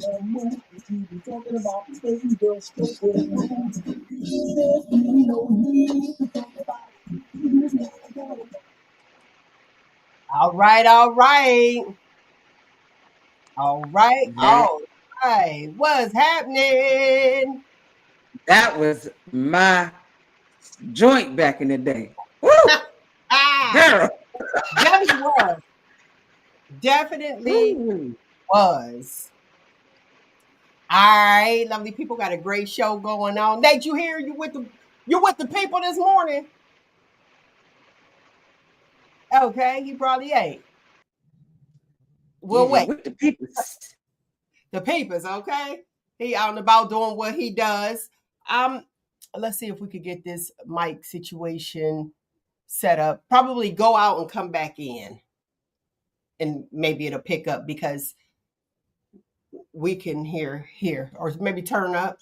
All right, all right. All right, That all right. What's happening? that was my joint back in the day. Woo! Ah, Girl. definitely was. Definitely Woo. was. All right, lovely people, got a great show going on. Nate, you here? You with the people this morning? Okay, he probably ain't. We'll Yeah, wait. with the people. The papers, okay? He out and about doing what he does. Um, let's see if we could get this mic situation set up. Probably go out and come back in, and maybe it'll pick up because we can hear here, or maybe turn up.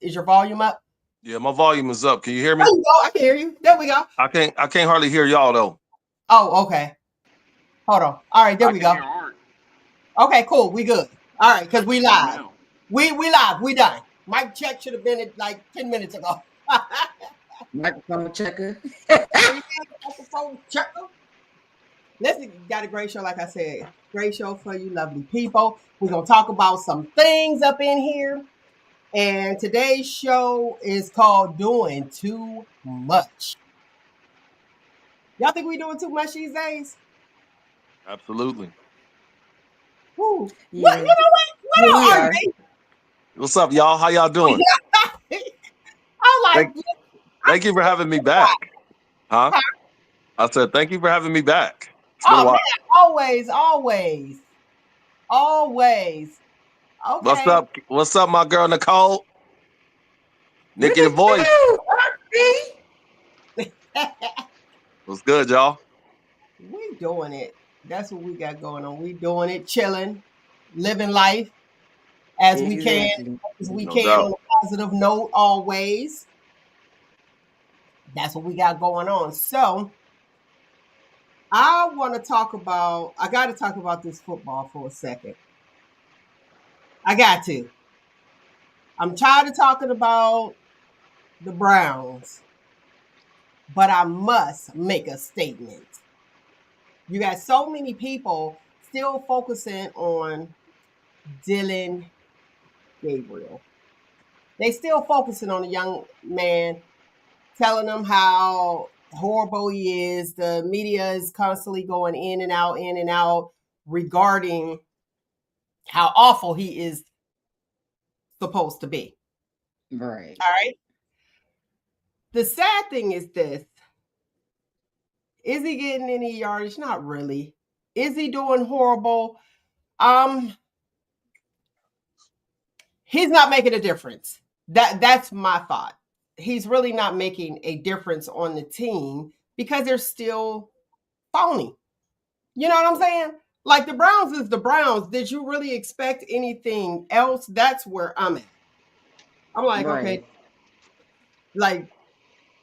Is your volume up? Yeah, my volume is up. Can you hear There me? you go. I can hear you. There we go. I can't hardly hear y'all though. Oh, okay. Hold on. All right, there I we can go. hear Art. Okay, cool. We good. All right, because I we can hear him live. now. We live. We done. Mic check should have been at like 10 minutes ago. Microphone checker. Microphone checker. Listen, got a great show, like I said. Great show for you, lovely people. We're gonna talk about some things up in here. And today's show is called Doing Too Much. Y'all think we doing too much these days? Absolutely. Woo. What you Yeah. know Yeah, we what up, are. RJ? What's up, y'all? How y'all doing? I'm Thank, like, thank you for having me back. Huh? I said thank you for having me back. It's been a oh man, while. always, always, always. What's Okay. up? What's up, my girl Nicole? Look Nikki the voice. Woo! RP. at What's good, y'all? we doing it. That's what we got going on. We doing it, chilling, living life as we can, Exactly. No doubt. on a positive note always. That's what we got going on. So I got to talk about this football for a second. I got to. I'm tired of talking about the Browns, but I must make a statement. You got so many people still focusing on Dylan Gabriel. They still focusing on the young man, telling them how horrible he is. The media is constantly going in and out regarding how awful he is supposed to be. Right. All right. The sad thing is this: is he getting any yardage? Not really. Is he doing horrible? Um, he's not making a difference. That's my thought. He's really not making a difference on the team because they're still phony. You know what I'm saying? Like the Browns is the Browns. Did you really expect anything else? That's where I'm at. I'm like, okay, Right. like,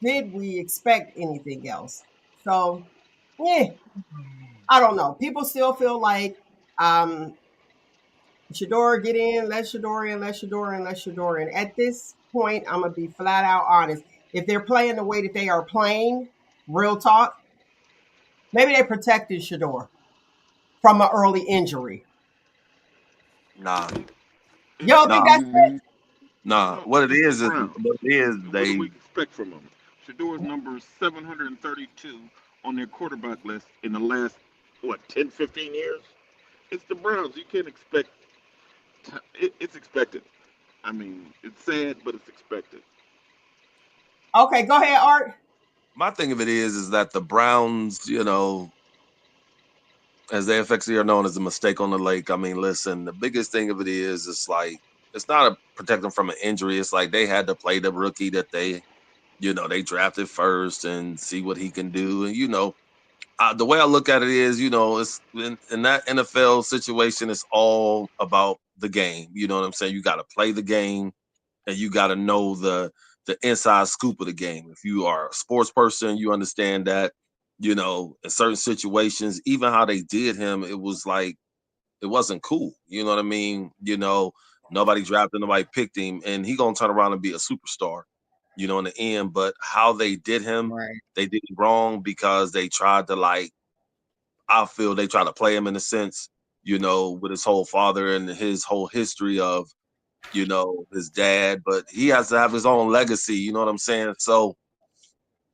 did we expect anything else? So, yeah, I don't know. People still feel like Shador get in, let Shador in, let Shador in, let Shador in. At this point, I'm gonna be flat out honest. If they're playing the way that they are playing, real talk, maybe they protected Shador from an early injury. Nah, You don't think nah, that's Mm-hmm. nah. So, What it so for the is Browns, what it is. what do we They expect from them? Shador's number is 732 on their quarterback list in the last, what, 10, 15 years? It's the Browns. You can't expect, it's expected. I mean, it's sad, but it's expected. okay? Go ahead, Art. my thing of it is that the Browns, as they affectionately are known as a mistake on the lake. I mean, listen, the biggest thing of it is it's like it's not a protect them from an injury. It's like they had to play the rookie that they drafted first and see what he can do. And the way I look at it is, it's in that NFL situation, it's all about the game. You know what I'm saying? You got to play the game, and you got to know the inside scoop of the game. If you are a sports person, you understand that. In certain situations, even how they did him, it was like It wasn't cool. You know what I mean? Nobody drafted, nobody picked him, and he gonna turn around and be a superstar. In the end. But how they did him, Right. they did it wrong because they tried to I feel they tried to play him in a sense, with his whole father and his whole history of, his dad. But he has to have his own legacy. You know what I'm saying? So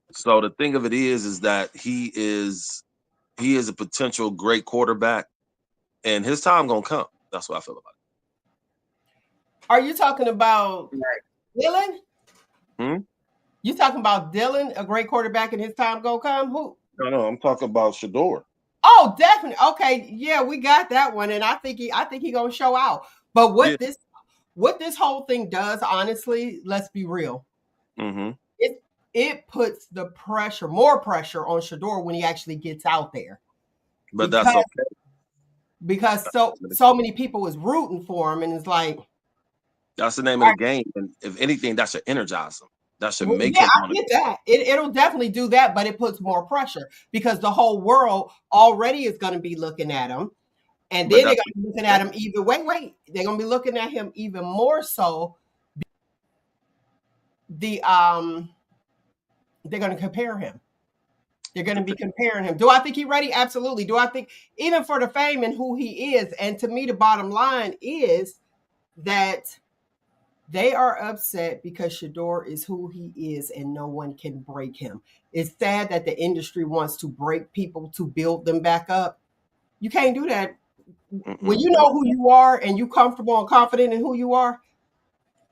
the thing of it is that he is a potential great quarterback, and his time gonna come. That's what I feel about Are you talking about Right. Dylan? Hmm? You talking about Dylan, a great quarterback, and his time gonna come? Who? No, I'm talking about Shador. Oh, definitely. Okay, yeah, we got that one, and I think he gonna show out. But Yeah. what this whole thing does, honestly, let's be real. Mm-hmm. It puts more pressure on Shador when he actually gets out there, But that's because okay. so many people was rooting for him, and it's like, That's the name of the game. And if anything, that should energize him. That should well, make yeah, him I want to. get that. It'll definitely do that, but it puts more pressure because the whole world already is going to be looking at him, and But then they're that's going to be looking at him even. Wait, they're going to be looking at him even more so. The they're going to compare him. They're going to be comparing him. Do I think he's ready? Absolutely. Do I think even for the fame and who he is? And to me, the bottom line is that they are upset because Shador is who he is and no one can break him. It's sad that the industry wants to break people to build them back up. You can't do that. When you know who you are and you comfortable and confident in who you are,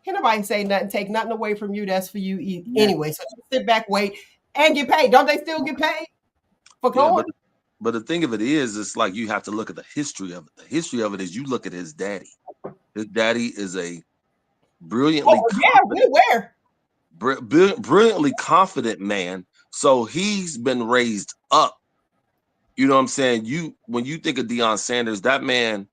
can't nobody say nothing, take nothing away from you. That's for you anyway. So just sit back, wait, and get paid. Don't they still get paid for Yeah, going? but the thing of it is, it's like you have to look at the history of it. The history of it is you look at his daddy. His daddy is a brilliantly Oh yeah, confident, where? brilliantly confident man. So he's been raised up. You know what I'm saying? When you think of Deion Sanders, that man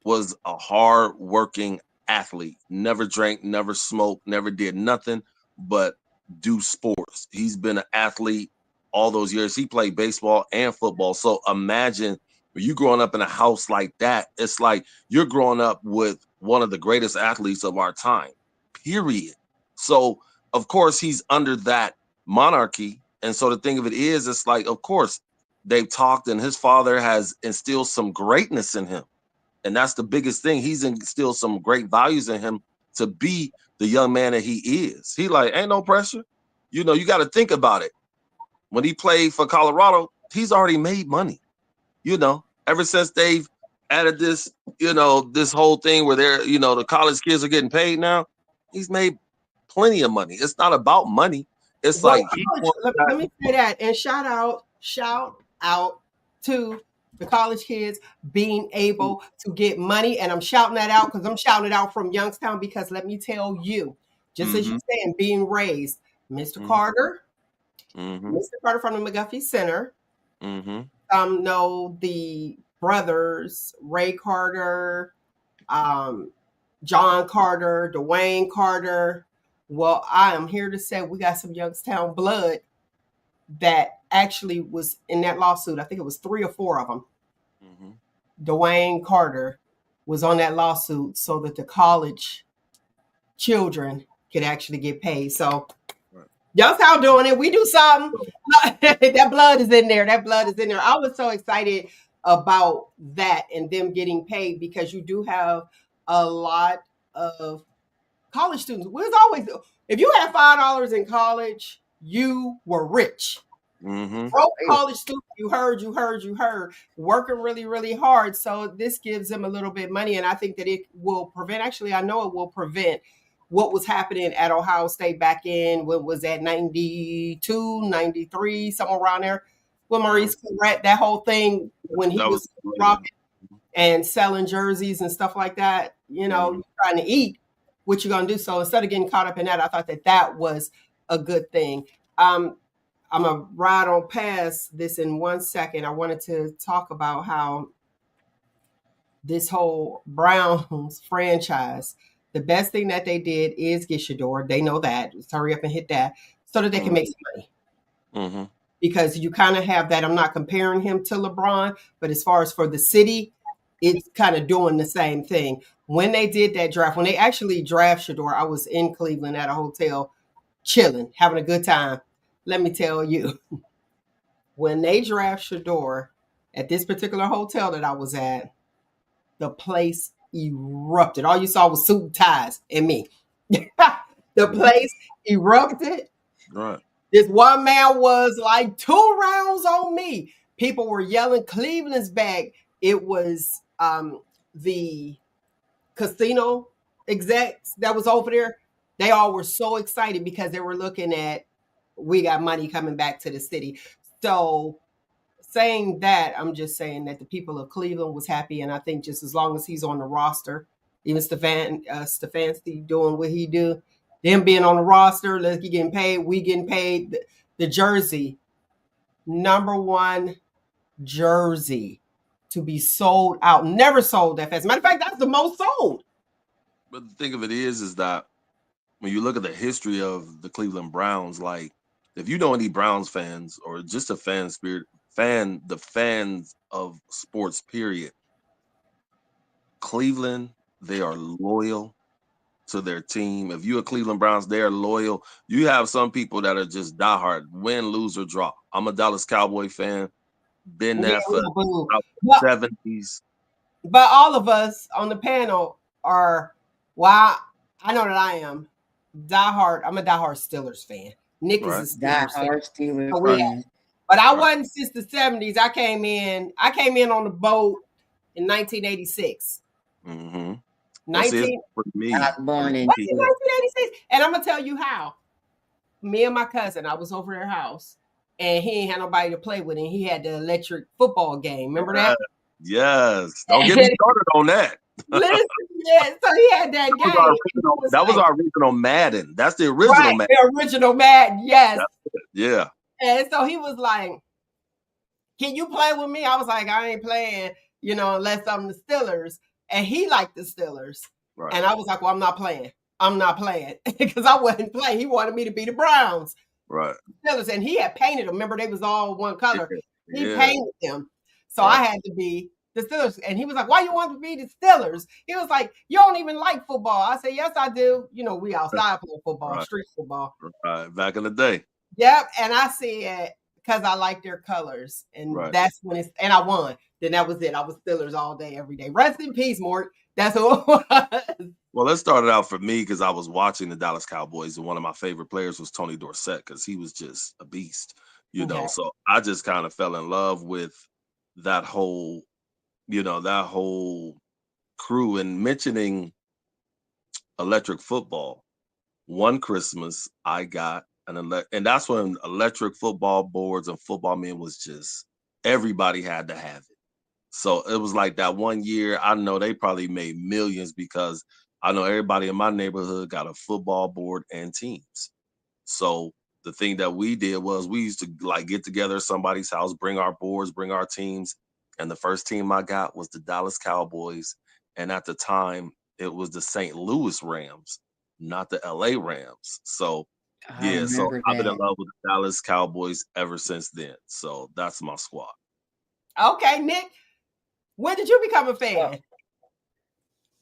was a hard working athlete. Never drank, never smoked, never did nothing but do sports. He's been an athlete all those years. He played baseball and football. So imagine when you growing up in a house like that, it's like you're growing up with one of the greatest athletes of our time, period. So of course he's under that monarchy. And so the thing of it is, it's like, of course, they've talked and his father has instilled some greatness in him. And that's the biggest thing. He's instilled some great values in him to be the young man that he is. He like, ain't no pressure. You got to think about it. When he played for Colorado, he's already made money. Ever since they've added this, this whole thing where the college kids are getting paid now, he's made plenty of money. It's not about money. It's Well, like he let me say that and shout out to the college kids being able to get money. And I'm shouting that out because I'm shouting it out from Youngstown because let me tell you, just as you saying, being raised, Mr. Carter, Mr. Carter from the McGuffey Center. Know the brothers, Ray Carter, John Carter, Dwayne Carter. Well, I am here to say we got some Youngstown blood that actually was in that lawsuit. I think it was 3 or 4 of them. Dwayne Carter was on that lawsuit so that the college children could actually get paid. So Youngstown doing it. We do something. That blood is in there. That blood is in there. I was so excited about that and them getting paid because you do have a lot of college students. Was always, if you had $5 in college, you were rich. Broke college student, you heard, working really, really hard. So this gives them a little bit of money, and I think that it will prevent. Actually, I know it will prevent what was happening at Ohio State back in what was that 92, 93, somewhere around there. With Maurice Clarett, that whole thing when he was rocking and selling jerseys and stuff like that. Trying to eat. What you gonna do? So instead of getting caught up in that, I thought that was a good thing. I'm gonna ride on past this in 1 second. I wanted to talk about how this whole Browns franchise, the best thing that they did is get Shador. They know that. Just hurry up and hit that so that they can make some money. Because you kind of have that. I'm not comparing him to LeBron, but as far as for the city, it's kind of doing the same thing. When they did that draft, when they actually draft Shador, I was in Cleveland at a hotel, chilling, having a good time. Let me tell you, when they draft Shador at this particular hotel that I was at, the place erupted. All you saw was suit and ties and me. The place erupted. Right. This one man was like 2 rounds on me. People were yelling Cleveland's back. It was the casino execs that was over there. They all were so excited because they were looking at, we got money coming back to the city. So saying that, I'm just saying that the people of Cleveland was happy, and I think just as long as he's on the roster, even Stefanski doing what he do, them being on the roster, let's get getting paid, we getting paid. The jersey, #1 jersey to be sold out, never sold that fast. Matter of fact, that's the most sold. But the thing of it is that when you look at the history of the Cleveland Browns, like if you know any Browns fans or just a the fans of sports, period, Cleveland, they are loyal to their team. If you're a Cleveland Browns, they're loyal. You have some people that are just diehard, win, lose, or draw. I'm a Dallas Cowboy fan, been there for the 70s. But all of us on the panel are, well, I know that I am diehard. I'm a diehard Steelers fan. Nick is a Steelers fan. fan. But I wasn't since the 70s. I came in on the boat in 1986. Mm-hmm. 19, not born in 1986. And I'm gonna tell you how. Me and my cousin, I was over their house, and he ain't had nobody to play with, and he had the electric football game. Remember that? Yes. Don't get me started on that. Listen, yeah. So he had that game. That was our original Madden. That's the original Madden. The original Madden, yes. Yeah. And so he was like, "Can you play with me?" I was like, "I ain't playing, unless I'm the Steelers." And he liked the Steelers. Right. And I was like, "Well, I'm not playing. Because I wasn't playing. He wanted me to be the Browns. Right. Steelers. And he had painted them. Remember, they was all one color. He painted them. So I had to be the Steelers. And he was like, "Why you want to be the Steelers?" He was like, "You don't even like football." I said, "Yes, I do. We outside playing football, street football." Right. Back in the day. Yep. And I said, because I like their colors. And that's when and I won. Then that was it. I was Steelers all day, every day. Rest in peace, Mort. That's who it was. Well, let's start it out for me because I was watching the Dallas Cowboys, and one of my favorite players was Tony Dorsett because he was just a beast, know. So I just kind of fell in love with that whole, that whole crew. And mentioning electric football, one Christmas I got and that's when electric football boards and football men was just, everybody had to have it. So it was like that one year, I know they probably made millions because I know everybody in my neighborhood got a football board and teams. So the thing that we did was we used to like get together at somebody's house, bring our boards, bring our teams. And the first team I got was the Dallas Cowboys. And at the time, it was the St. Louis Rams, not the LA Rams. So so I've been in love with the Dallas Cowboys ever since then. So that's my squad. Okay, Nick, when did you become a fan? Well,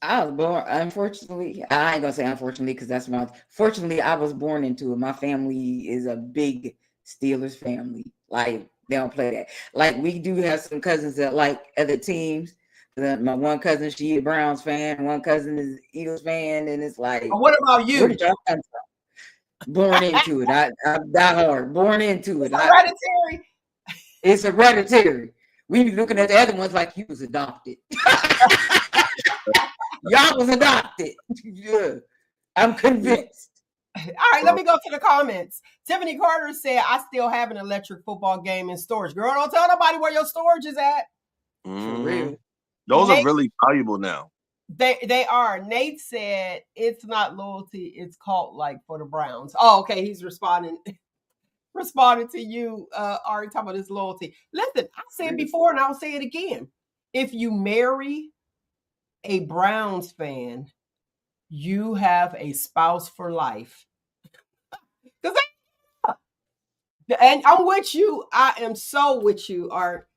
I was born, unfortunately, I ain't gonna say unfortunately because fortunately, I was born into it. My family is a big Steelers family. Like, they don't play that. Like, we do have some cousins that like other teams. My one cousin, she a Browns fan. One cousin is Eagles fan. And it's like, what about you? Where did y'all come from? Born into it. I'm that hard. Born into it. Hereditary. It's hereditary. We be looking at the other ones like you was adopted. Y'all was adopted. Yeah. I'm convinced. All right, let me go to the comments. Tiffany Carter said, "I still have an electric football game in storage." Girl, don't tell nobody where your storage is at. For real. Those are really valuable now. They are. Nate said, "It's not loyalty, it's cult-like for the Browns." Oh, okay. He's responding to you, Ari, talking about this loyalty. Listen, I said it before and I'll say it again. If you marry a Browns fan, you have a spouse for life. And I'm with you. I am so with you, Art.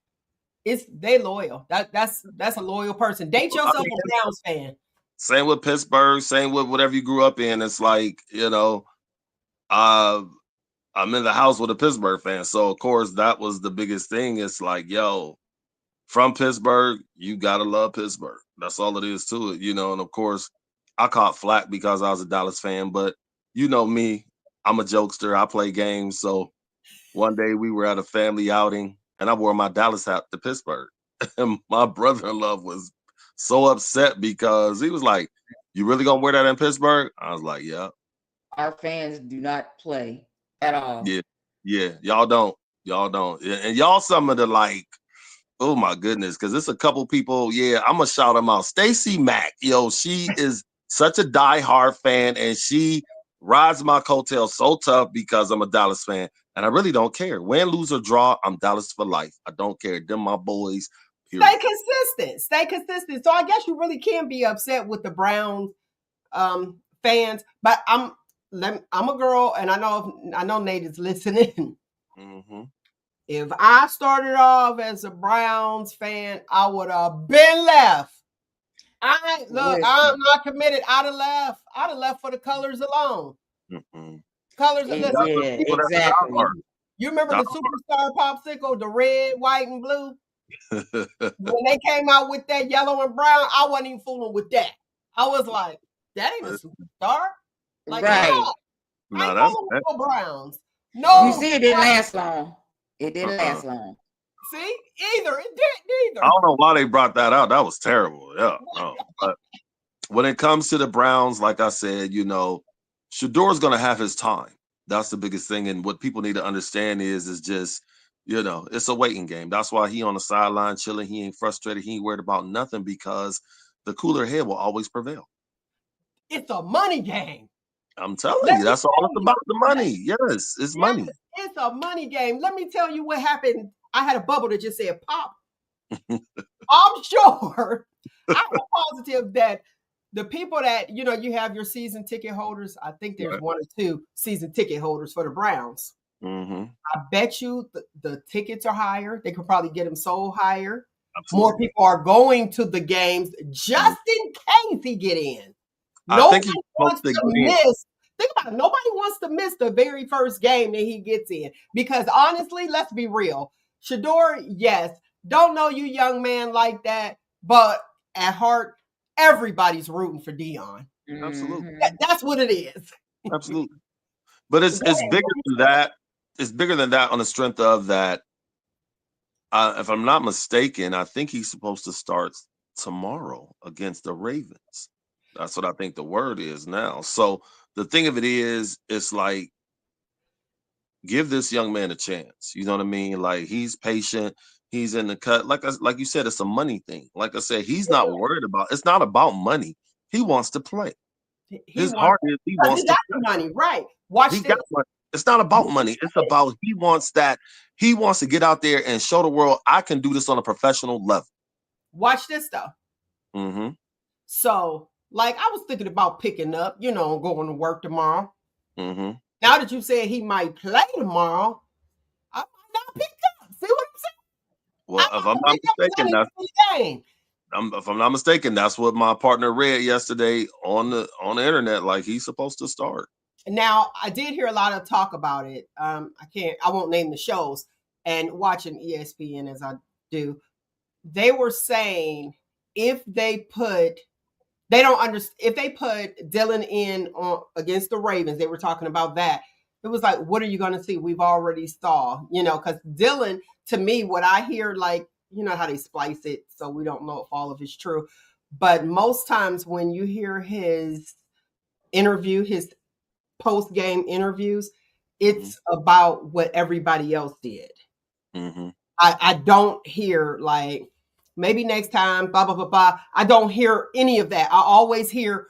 they loyal. That's a loyal person. Date yourself a Browns fan. Same with Pittsburgh. Same with whatever you grew up in. It's like, I'm in the house with a Pittsburgh fan, so of course that was the biggest thing. It's like, yo, from Pittsburgh, you gotta love Pittsburgh. That's all it is to it, And of course, I caught flack because I was a Dallas fan, but you know me, I'm a jokester. I play games. So one day we were at a family outing, and I wore my Dallas hat to Pittsburgh, and my brother-in-law was so upset because he was like, "You really gonna wear that in Pittsburgh?" I was like, "Yeah." Our fans do not play at all. Yeah, y'all don't, and y'all some of the like. Oh my goodness, because it's a couple people. Yeah, I'm gonna shout them out. Stacy Mack, she is such a diehard fan, and she rides my coattails so tough because I'm a Dallas fan, and I really don't care. Win, lose, or draw, I'm Dallas for life. I don't care. Them my boys. Period. Stay consistent. So I guess you really can be upset with the Browns fans, but I'm a girl, and I know Nate is listening. Mm-hmm. If I started off as a Browns fan, I would have been left. I'm not committed. I'd have left for the colors alone. Mm-hmm. Colors. Yeah, exactly. You remember the Superstar popsicle, the red, white, and blue? When they came out with that yellow and brown, I wasn't even fooling with that. I was like, that ain't a superstar. Like, right. No, that's no Browns. No. You see, it didn't last long. It didn't last long. See, it didn't either. I don't know why they brought that out. That was terrible. Yeah, no. But when it comes to the Browns, like I said, Shador's going to have his time. That's the biggest thing. And what people need to understand is just, it's a waiting game. That's why he on the sideline chilling. He ain't frustrated. He ain't worried about nothing because the cooler head will always prevail. It's a money game. I'm telling you, that's all it's about, the money. Yes, it's money. It's a money game. Let me tell you what happened. I had a bubble that just said pop. I'm sure, I'm positive that the people that, you have your season ticket holders, I think there's one or two season ticket holders for the Browns. Mm-hmm. I bet you the tickets are higher. They could probably get them sold higher. Absolutely. More people are going to the games just in case he get in. Nobody wants to miss. Think about it. Nobody wants to miss the very first game that he gets in. Because honestly, let's be real. Shador, yes, don't know you young man like that, but at heart, everybody's rooting for Dion. Absolutely. That's what it is. Absolutely. But it's bigger than that. It's bigger than that on the strength of that. If I'm not mistaken, I think he's supposed to start tomorrow against the Ravens. That's what I think the word is now. So the thing of it is, it's like, give this young man a chance. You know what I mean? Like, he's patient. He's in the cut. Like you said, it's a money thing. Like I said, he's not worried about. It's not about money. He wants to play. His heart is he wants to play. Money, right? Watch this. It's not about money. It's about he wants that. He wants to get out there and show the world I can do this on a professional level. Watch this though. Mm-hmm. So, like, I was thinking about picking up, going to work tomorrow. Mm-hmm. Now that you said he might play tomorrow, I might not pick up. See what I'm saying? Well, if I'm not mistaken, that's what my partner read yesterday on the internet. Like, he's supposed to start. Now, I did hear a lot of talk about it. I won't name the shows. And watching ESPN as I do, they were saying if they put Dylan in against the Ravens, they were talking about that. It was like, what are you going to see? We've already saw, because Dylan, to me, what I hear, like, how they splice it, so we don't know if all of it's true. But most times when you hear his interview, his post-game interviews, it's about what everybody else did. Mm-hmm. I don't hear, like, maybe next time, blah, blah, blah, blah. I don't hear any of that. I always hear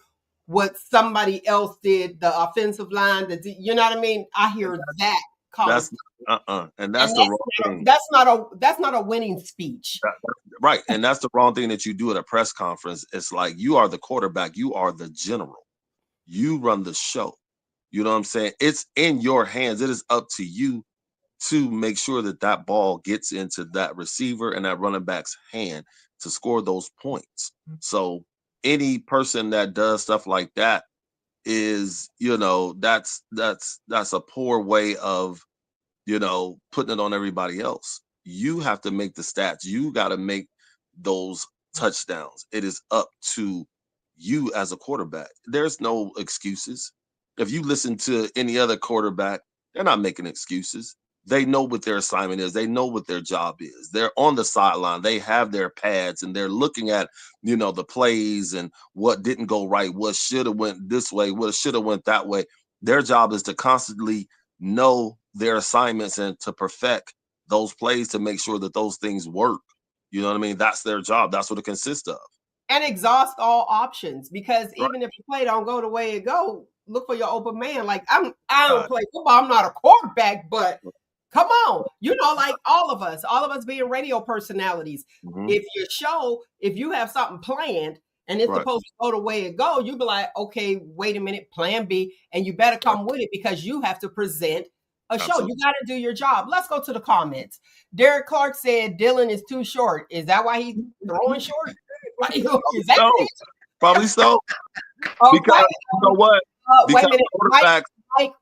what somebody else did, the offensive line, you know what I mean? I hear that. And that's the wrong thing. That's not a winning speech. Right. And that's the wrong thing that you do at a press conference. It's like, you are the quarterback. You are the general. You run the show. You know what I'm saying? It's in your hands. It is up to you to make sure that that ball gets into that receiver and that running back's hand to score those points. So any person that does stuff like that is, that's a poor way of, putting it on everybody else. You have to make the stats. You got to make those touchdowns. It is up to you as a quarterback. There's no excuses. If you listen to any other quarterback, they're not making excuses. They know what their assignment is. They know what their job is. They're on the sideline. They have their pads and they're looking at, the plays and what didn't go right, what should have went this way, what should have went that way. Their job is to constantly know their assignments and to perfect those plays to make sure that those things work. You know what I mean? That's their job. That's what it consists of. And exhaust all options, because Right. even if the play don't go the way it go, look for your open man. Like I don't play football. I'm not a quarterback, but come on, like all of us being radio personalities. If you have something planned and it's supposed to go the way it go, you be like, okay, wait a minute, plan B, and you better come with it because you have to present a show. Absolutely. You got to do your job. Let's go to the comments. Derek Clark said Dylan is too short. Is that why he's throwing short? Is that it? Probably so. Okay. Because you know what? Because wait a minute.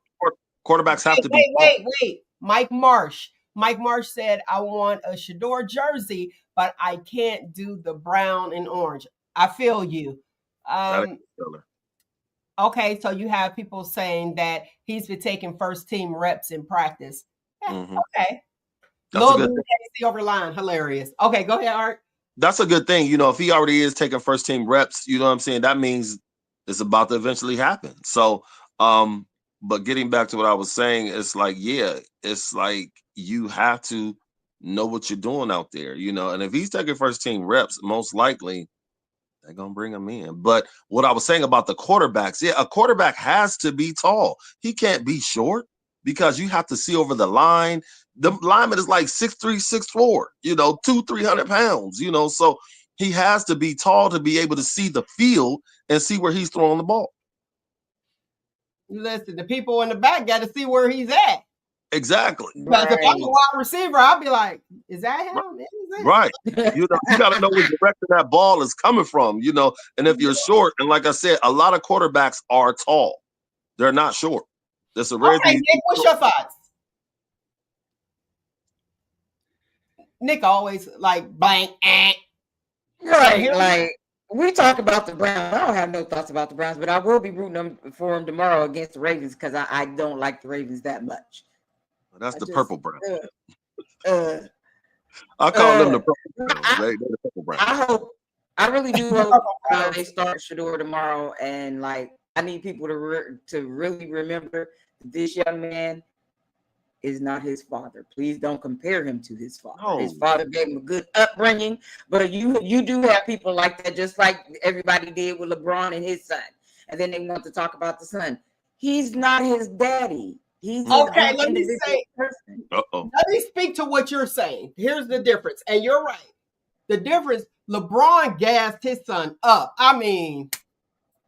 Quarterbacks have to be. Wait. Mike Marsh. Mike Marsh said, I want a Shador jersey, but I can't do the brown and orange. I feel you. Okay, so you have people saying that he's been taking first team reps in practice. Yeah, okay. Little dude over the line. Hilarious. Okay, go ahead, Art. That's a good thing. If he already is taking first team reps, you know what I'm saying? That means it's about to eventually happen. So, but getting back to what I was saying, it's like you have to know what you're doing out there, and if he's taking first team reps, most likely they're going to bring him in. But what I was saying about the quarterbacks, a quarterback has to be tall. He can't be short because you have to see over the line. The lineman is like 6'3", 6'4", 200-300 pounds, so he has to be tall to be able to see the field and see where he's throwing the ball. Listen, the people in the back got to see where he's at. Exactly. Because if I'm a wide receiver, I'll be like, is that him? Right. You got to know what direction that ball is coming from, and if you're short, and like I said, a lot of quarterbacks are tall. They're not short. That's a rare thing. Nick, what's your thoughts? Nick always like blank. Right. Like we talk about the Browns. I don't have no thoughts about the Browns, but I will be rooting for them tomorrow against the Ravens because I don't like the Ravens that much. That's the purple Browns. I call them the purple Browns. They're the purple Browns. I really do hope they start Shador tomorrow, and like I need people to really remember that this young man is not his father. Please don't compare him to his father. No. His father gave him a good upbringing, but you do have people like that, just like everybody did with LeBron and his son. And then they want to talk about the son. He's not his daddy. He's okay. Let me speak to what you're saying. Here's the difference, and you're right. The difference: LeBron gassed his son up. I mean,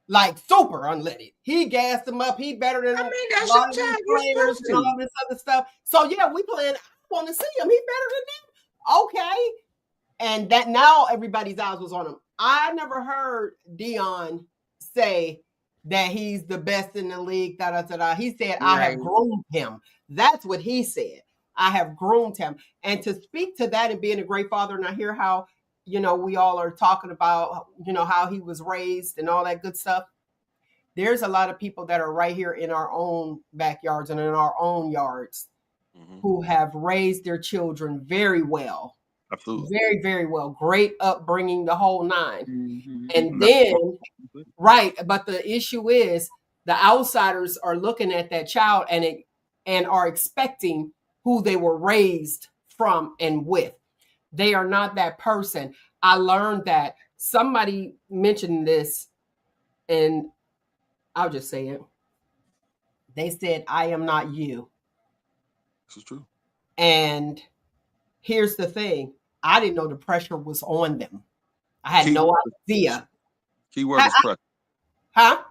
like super unleaded. He gassed him up. He better than that's a lot of these players and all this other stuff. So yeah, we playing. I want to see him. He better than them. Okay, and that now everybody's eyes was on him. I never heard Dion say that he's the best in the league. He said, I have groomed him. That's what he said. I have groomed him. And to speak to that and being a great father, and I hear how, we all are talking about, how he was raised and all that good stuff. There's a lot of people that are right here in our own backyards and in our own yards who have raised their children very well. Absolutely. Very, very well. Great upbringing, the whole nine. And then, but the issue is the outsiders are looking at that child and are expecting who they were raised from and with. They are not that person. I learned that somebody mentioned this, and I'll just say it. They said, I am not you. This is true. And here's the thing. I didn't know the pressure was on them. I had no idea. Keyword is pressure. Huh?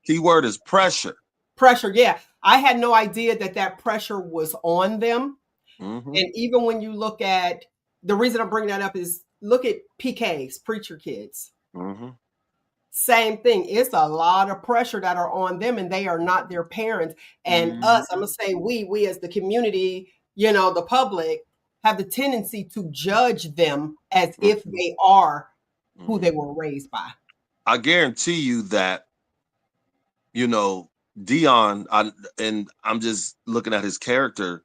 Keyword is pressure. Pressure, yeah. I had no idea that pressure was on them. Mm-hmm. And even when you look at, the reason I'm bringing that up is look at PKs, preacher kids. Mm-hmm. Same thing. It's a lot of pressure that are on them, and they are not their parents. And us, I'm Mhm. gonna say we as the community, the public, have the tendency to judge them as if Mm-hmm. they are who Mm-hmm. they were raised by. I guarantee you that, you know, Dion, and I'm just looking at his character.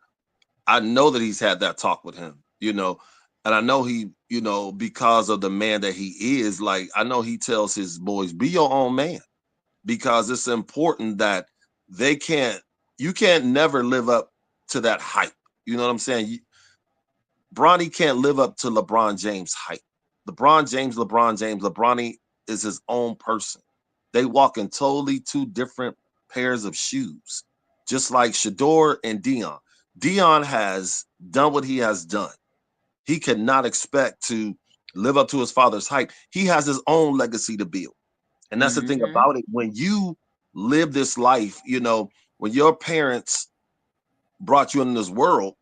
I know that he's had that talk with him, and I know he, because of the man that he is, like, I know he tells his boys, be your own man, because it's important that they can't, you can't never live up to that hype. You know what I'm saying? Bronny can't live up to LeBron James' hype. LeBron is his own person. They walk in totally two different pairs of shoes, just like Shador and Dion. Dion has done what he has done. He cannot expect to live up to his father's hype. He has his own legacy to build. And that's the thing Mhm. about it. When you live this life, when your parents brought you in this world,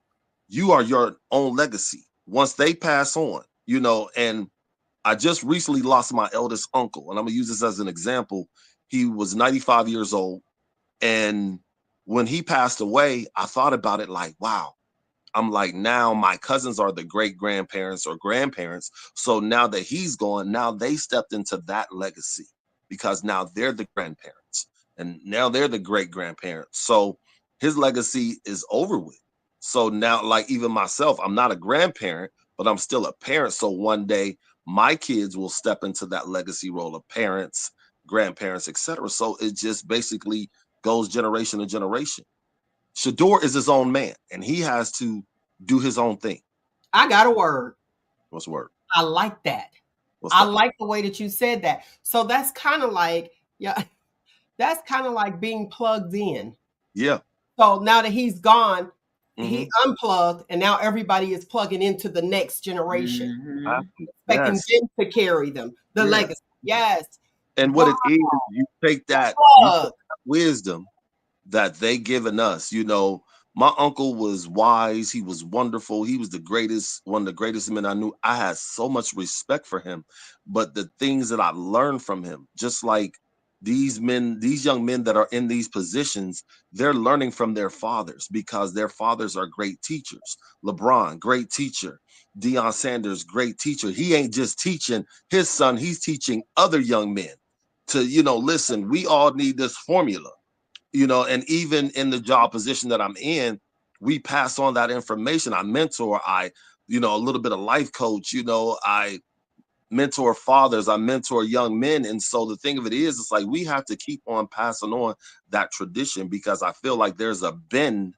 you are your own legacy. Once they pass on, and I just recently lost my eldest uncle, and I'm gonna use this as an example. He was 95 years old, and when he passed away, I thought about it like, wow. I'm like, now my cousins are the great grandparents or grandparents. So now that he's gone, now they stepped into that legacy because now they're the grandparents and now they're the great grandparents. So his legacy is over with. So now, like, even myself, I'm not a grandparent, but I'm still a parent. So one day my kids will step into that legacy role of parents, grandparents, etc. So it just basically goes generation to generation. Shador is his own man, and he has to do his own thing. I got a word. What's the word? I like that. What's I that? like the way that you said that. So that's kind of like, yeah, that's kind of like being plugged in. Yeah. So now that he's gone, Mm-hmm. he unplugged, and now everybody is plugging into the next generation, Mhm. expecting Yes. them to carry them, the Yeah. legacy. Yes. And what Wow. it is, you take Plug. that wisdom that they given us. My uncle was wise. He was wonderful. He was the greatest, one of the greatest men I knew. I had so much respect for him. But the things that I learned from him, just like these men, these young men that are in these positions, they're learning from their fathers because their fathers are great teachers. LeBron, great teacher. Deion Sanders, great teacher. He ain't just teaching his son, he's teaching other young men to, listen, we all need this formula, and even in the job position that I'm in, we pass on that information. I mentor, a little bit of life coach, I mentor fathers, I mentor young men. And so the thing of it is, it's like we have to keep on passing on that tradition because I feel like there's a bend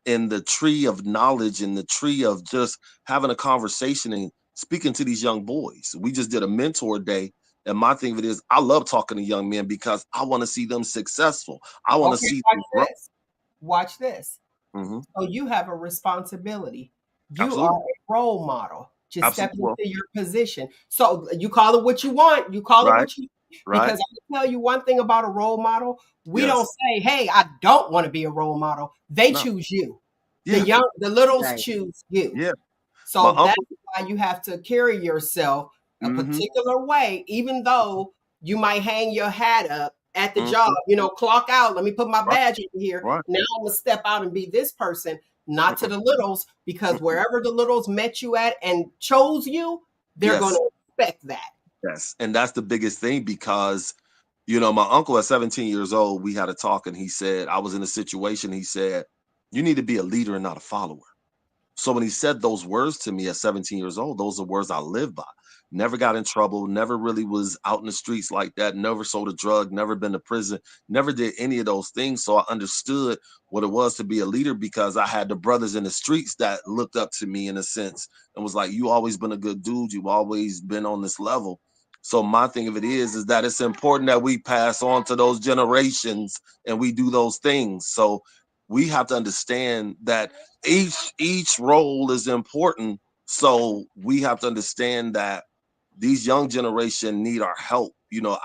in the tree of knowledge, in the tree of just having a conversation and speaking to these young boys. We just did a mentor day. And my thing of it is, I love talking to young men because I want to see them successful. I want to Okay, see watch them grow. this. Watch this. Hmm. So you have a responsibility. You are Absolutely. a role model. Just step Absolutely. into Well, your position. So you call it what you want. You call it right. what you, Right. because I can tell you one thing about a role model. We don't Yes. say, "Hey, I don't want to be a role model." They No. choose you. Yeah. The littles Right. choose you. Yeah. My So that's uncle. why you have to carry yourself a Hmm. particular way, even though you might hang your hat up at the job, Hmm. clock out. Let me put my Right. badge in here. Right. Now I'm gonna step out and be this person, not to the littles, because Mm-mm. wherever the littles met you at and chose you, they're gonna Yes. expect that. Yes. And that's the biggest thing because my uncle at 17 years old, we had a talk and he said, I was in a situation. He said, you need to be a leader and not a follower. So when he said those words to me at 17 years old, those are words I live by. Never got in trouble, never really was out in the streets like that, never sold a drug, never been to prison, never did any of those things. So I understood what it was to be a leader because I had the brothers in the streets that looked up to me in a sense and was like, you always been a good dude. You've always been on this level. So my thing of it is that it's important that we pass on to those generations and we do those things. So we have to understand that each role is important. So we have to understand that these young generation need our help.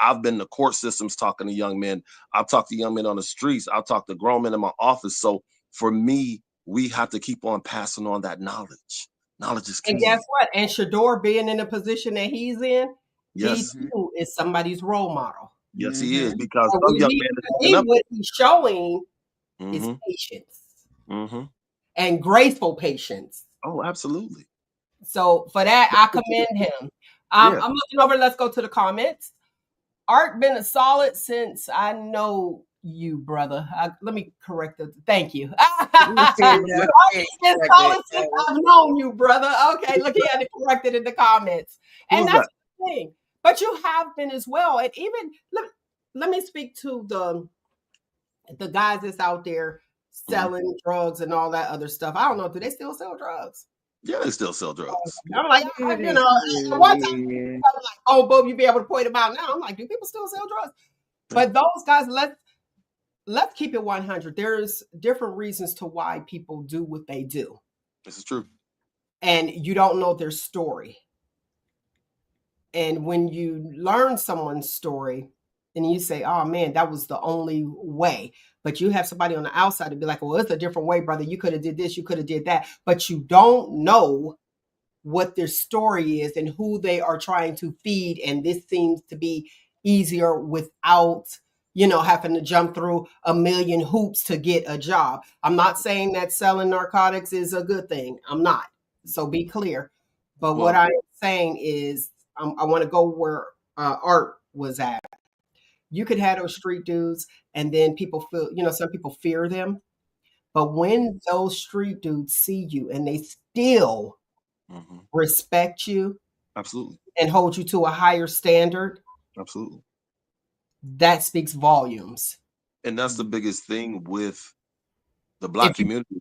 I've been to court systems talking to young men. I've talked to young men on the streets. I've talked to grown men in my office. So for me, we have to keep on passing on that knowledge. Knowledge is And key. guess what? And Shador being in the position that he's in, Yes. he too is somebody's role model. Yes, he is, because And some young man is looking up. what he's showing is patience and graceful patience. Oh, absolutely. So for that, I commend him. I'm looking over. Let's go to the comments. Art been a solid since I know you, brother. Let me correct it. Thank you. Art been solid since I've known you, brother. Okay, look, he had to correct it in the comments. And that's the thing. But you have been as well. And even let me speak to the guys that's out there selling drugs and all that other stuff. I don't know. Do they still sell drugs? Yeah, they still sell drugs. I'm like, you know, at one time, I was like, oh, Bob, you be able to point them out now. I'm like, do people still sell drugs? But those guys, let's keep it 100. There's different reasons to why people do what they do. This is true. And you don't know their story. And when you learn someone's story and you say, oh man, that was the only way. But you have somebody on the outside to be like, well, it's a different way, brother. You could have did this, you could have did that. But you don't know what their story is and who they are trying to feed. And this seems to be easier without, having to jump through a million hoops to get a job. I'm not saying that selling narcotics is a good thing. I'm not. So be clear. But what I'm saying is I want to go where Art was at. You could have those street dudes and then people feel, some people fear them. But when those street dudes see you and they still respect you, absolutely, and hold you to a higher standard, absolutely, that speaks volumes. And that's the biggest thing with the Black community.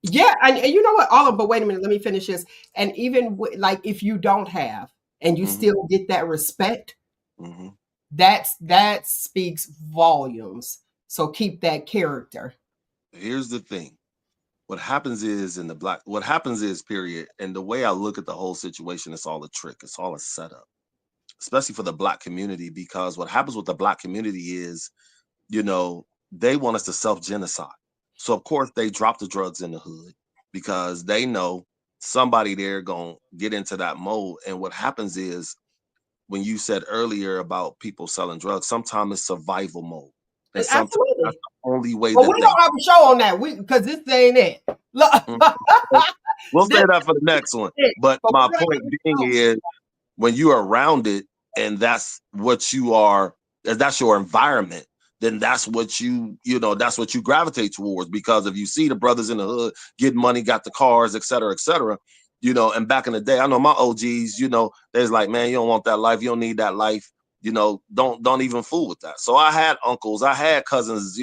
Yeah, and you know what? All of them, but wait a minute, let me finish this. And even like if you don't have, and you still get that respect, that speaks volumes. So keep that character. Here's the thing. What happens is period. And the way I look at the whole situation, it's all a trick. It's all a setup, especially for the Black community, because what happens with the Black community is, they want us to self-genocide. So of course they drop the drugs in the hood because they know somebody there gonna get into that mode. And what happens is, when you said earlier about people selling drugs, sometimes it's survival mode. And sometimes that's the only way. Well, we don't have a show on that because this ain't it. Look. We'll say that for the next one. But my point being is, when you are around it and that's what you are, that's your environment, then that's what that's what you gravitate towards. Because if you see the brothers in the hood getting money, got the cars, et cetera, and back in the day, I know my OGs, there's like, man, you don't want that life. You don't need that life. Don't even fool with that. So I had uncles, I had cousins,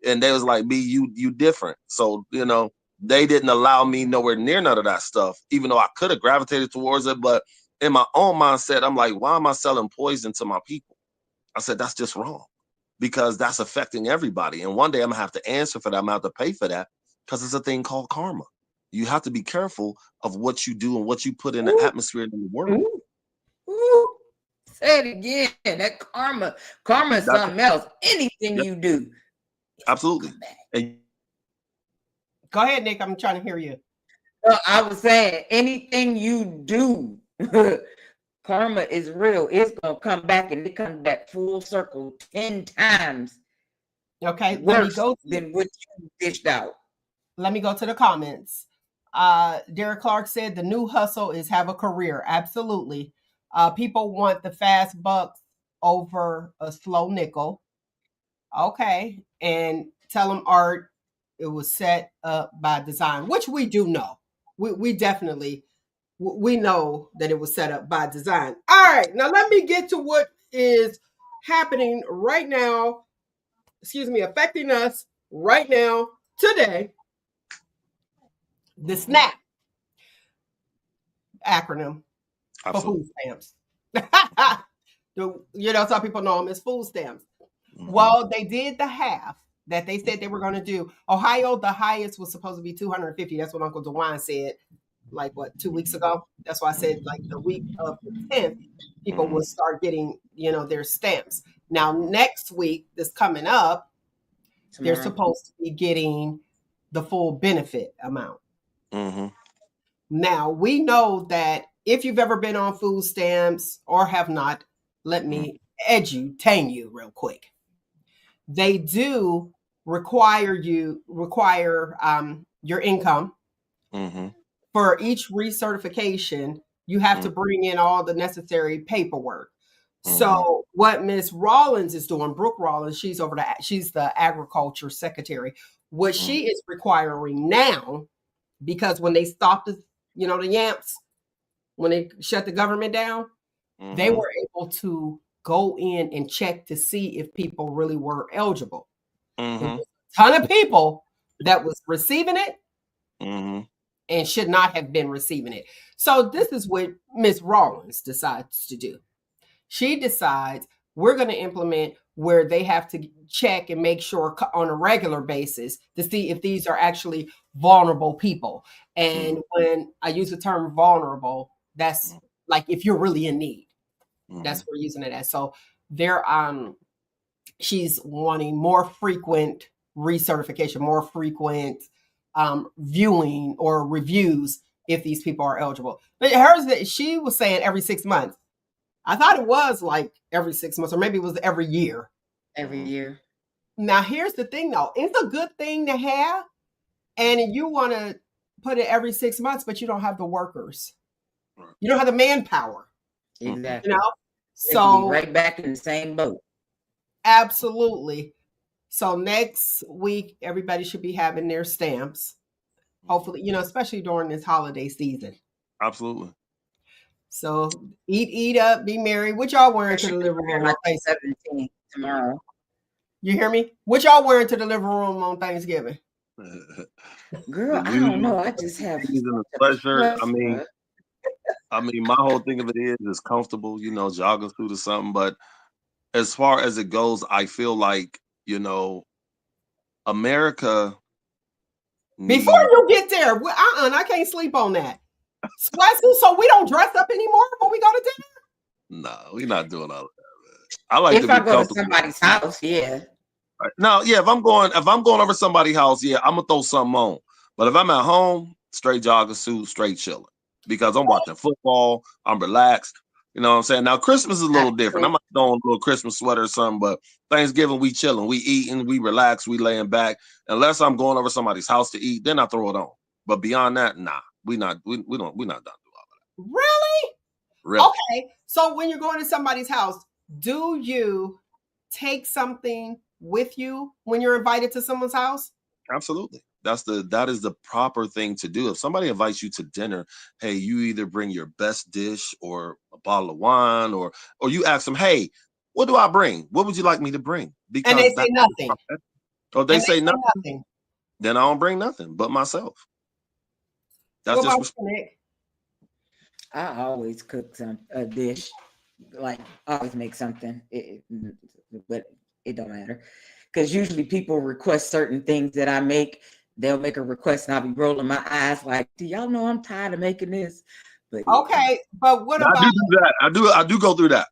and they was like, B, you different. So, they didn't allow me nowhere near none of that stuff, even though I could have gravitated towards it. But in my own mindset, I'm like, why am I selling poison to my people? I said, that's just wrong, because that's affecting everybody. And one day I'm gonna have to answer for that. I'm gonna have to pay for that, because it's a thing called karma. You have to be careful of what you do and what you put in the atmosphere in the world. Say it again. That karma is something else. Anything you do. Absolutely. Go ahead, Nick. I'm trying to hear you. I was saying, anything you do, karma is real. It's going to come back, and it comes back full circle 10 times. Okay. Worse than what you dished out. Let me go to the comments. Derek Clark said the new hustle is have a career. Absolutely. People want the fast bucks over a slow nickel. Okay. And tell them, Art, it was set up by design, which we do know. We definitely, we know that it was set up by design. All right. Now let me get to what is happening right now. Affecting us right now, today. The SNAP acronym for food stamps. Some people know them as food stamps. Well, they did the half that they said they were going to do. Ohio, the highest was supposed to be 250. That's what Uncle DeWine said, 2 weeks ago. That's why I said, the week of the 10th, people will start getting, their stamps. Now, next week, this coming up, they're supposed to be getting the full benefit amount. Mm-hmm. Now, we know that if you've ever been on food stamps or have not, let me edutain you real quick. They do require your income. Mm-hmm. For each recertification, you have to bring in all the necessary paperwork. So what Miss Rollins is doing, Brooke Rollins, she's the agriculture secretary. What she is requiring now, because when they stopped the Yamps, when they shut the government down, they were able to go in and check to see if people really were eligible. There was a ton of people that was receiving it and should not have been receiving it. So this is what Miss Rollins decides to do. She decides we're going to implement where they have to check and make sure on a regular basis to see if these are actually vulnerable people. And when I use the term vulnerable, that's like if you're really in need. That's what we're using it as. So she's wanting more frequent recertification, more frequent viewing or reviews if these people are eligible. But she was saying every 6 months. I thought it was like every 6 months, or maybe it was every year. Every year. Now, here's the thing, though. It's a good thing to have, and you want to put it every 6 months, but you don't have the workers. You don't have the manpower. Exactly. So right back in the same boat. Absolutely. So next week, everybody should be having their stamps. Hopefully, especially during this holiday season. Absolutely. So eat up, be merry. What y'all wearing to the living room on Thanksgiving? 17 tomorrow. You hear me? What y'all wearing to the living room on Thanksgiving? Girl, I don't know. I just have a sweatshirt. I mean, my whole thing of it is comfortable, jogging suit or something. But as far as it goes, I feel like, America. Before you get there, I can't sleep on that. Sweatsuit, so we don't dress up anymore when we go to dinner? No, we're not doing all of that, man. I like if to be I go comfortable. to somebody's house, yeah. Now, yeah, if I'm going over somebody's house, yeah, I'm gonna throw something on. But if I'm at home, straight jogging suit, straight chilling. Because I'm watching football, I'm relaxed. You know what I'm saying? Now Christmas is a little different. I might throw on a little Christmas sweater or something, but Thanksgiving we chilling, we eating, we relax, we laying back. Unless I'm going over somebody's house to eat, then I throw it on. But beyond that, nah, we're not done doing all of that. Really? Okay. So when you're going to somebody's house, do you take something with you when you're invited to someone's house? Absolutely. That is the proper thing to do. If somebody invites you to dinner, hey, you either bring your best dish or a bottle of wine, or you ask them, hey, what do I bring? What would you like me to bring? Because and they say nothing. Or they say nothing. Then I don't bring nothing but myself. That's what just about Nick? I always cook a dish, like always make something, but it don't matter. Because usually people request certain things that I make. They'll make a request and I'll be rolling my eyes like, do y'all know I'm tired of making this? But okay, but what about I do that. I do go through that.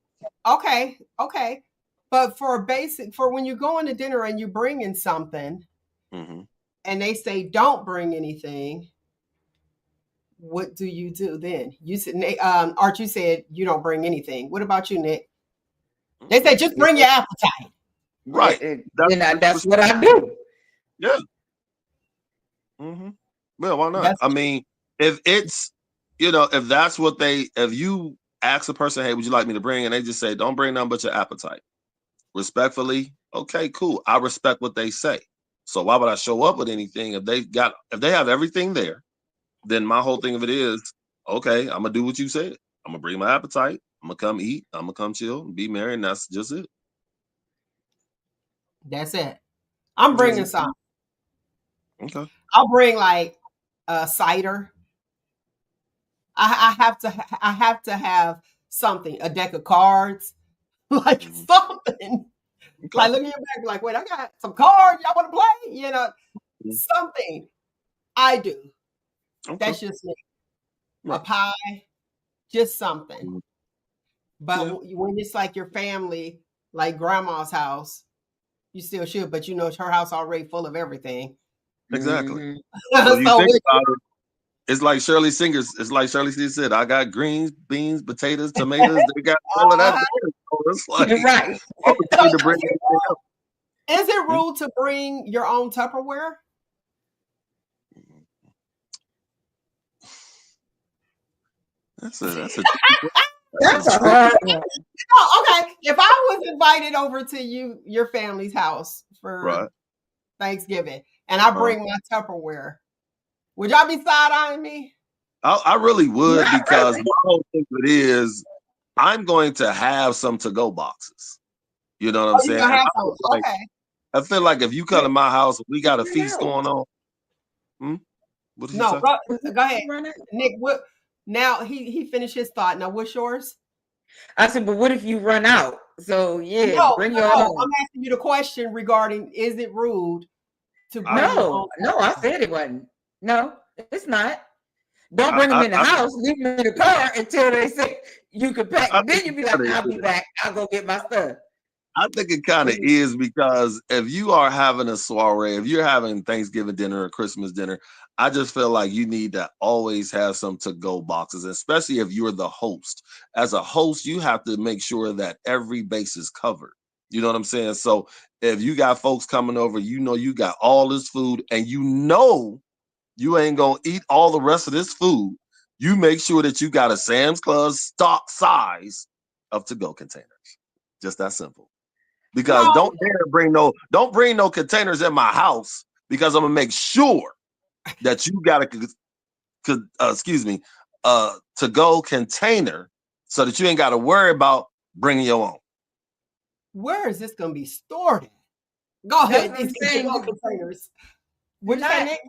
Okay. But for when you go into dinner and you bring in something and they say don't bring anything, what do you do then? You said Art, you said you don't bring anything. What about you, Nick? They say just bring your appetite. Right. That's what I do. Yeah. Well, why not? I mean, if it's, if that's what if you ask a person, hey, would you like me to bring? And they just say, don't bring nothing but your appetite. Respectfully, okay, cool. I respect what they say. So why would I show up with anything if they have everything there? Then my whole thing of it is, okay, I'm gonna do what you said. I'm gonna bring my appetite. I'm gonna come eat. I'm gonna come chill and be merry, and that's just it. That's it. I'm bringing some. Okay. I'll bring like cider. I have to have something, a deck of cards, like something. Okay. Like look at your back, like, wait, I got some cards. Y'all want to play? Something. I do. Okay. That's just me. Right. A pie, just something. But when it's like your family, like grandma's house, you still should, but her house already full of everything. Exactly. Mhm. So you So think which, about it, it's like Shirley Singers. It's like Shirley Singers said, "I got greens, beans, potatoes, tomatoes. They got all of that." So it's like Right. I would so need to bring everything up. is it Hmm? rude to bring your own Tupperware? That's a tricky question. That's That's a a tricky hard one. Oh, okay. If I was invited over to your family's house for right. Thanksgiving, and I Uh, bring my Tupperware, would y'all be side eyeing me? I really would Not because really. my whole thing of it is I'm going to have some to go boxes. You know what I'm Oh, you saying? gonna And have some? Okay. I feel like if you come to Wait, my house, we got a run feast out. going on. Hmm? What did you No, say? go ahead, Run out. Nick. What? Now he finished his thought. Now what's yours? I said, but what if you run out? So No, yeah, no, bring your no. own. I'm asking you the question regarding: is it rude to I, bring your No, own no, I Tupperware? said it wasn't. No, it's not. Don't bring them I, in the I, house. Leave them in the car until they say you can pack. I think Then you it be like, kinda I'll be is. back. I'll go get my stuff. I think it kind of is because if you are having a soiree, if you're having Thanksgiving dinner or Christmas dinner, I just feel like you need to always have some to go boxes, especially if you're the host. As a host, you have to make sure that every base is covered. You know what I'm saying? So if you got folks coming over, you know you got all this food and you know you ain't gonna eat all the rest of this food. You make sure that you got a Sam's Club stock size of to-go containers. Just that simple. Because No, don't bring no containers in my house because I'm gonna make sure that you got excuse me to go container so that you ain't got to worry about bringing your own. where is this gonna be stored? At? Go That's ahead. what I'm These to-go saying. containers. What you say, Not Nick?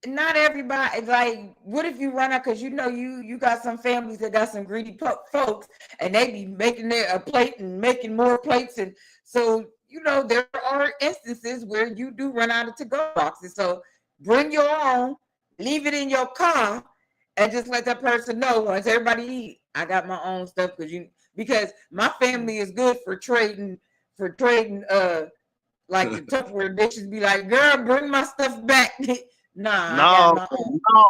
not everybody. Like, what if you run out? Because you know you got some families that got some greedy folks, and they be making their a plate and making more plates, and so you know there are instances where you do run out of to-go boxes. So bring your own, leave it in your car, and just let that person know once everybody eat. I got my own stuff because my family is good for trading like the Tupperware dishes. Be like, girl, bring my stuff back. Nah, I got No, my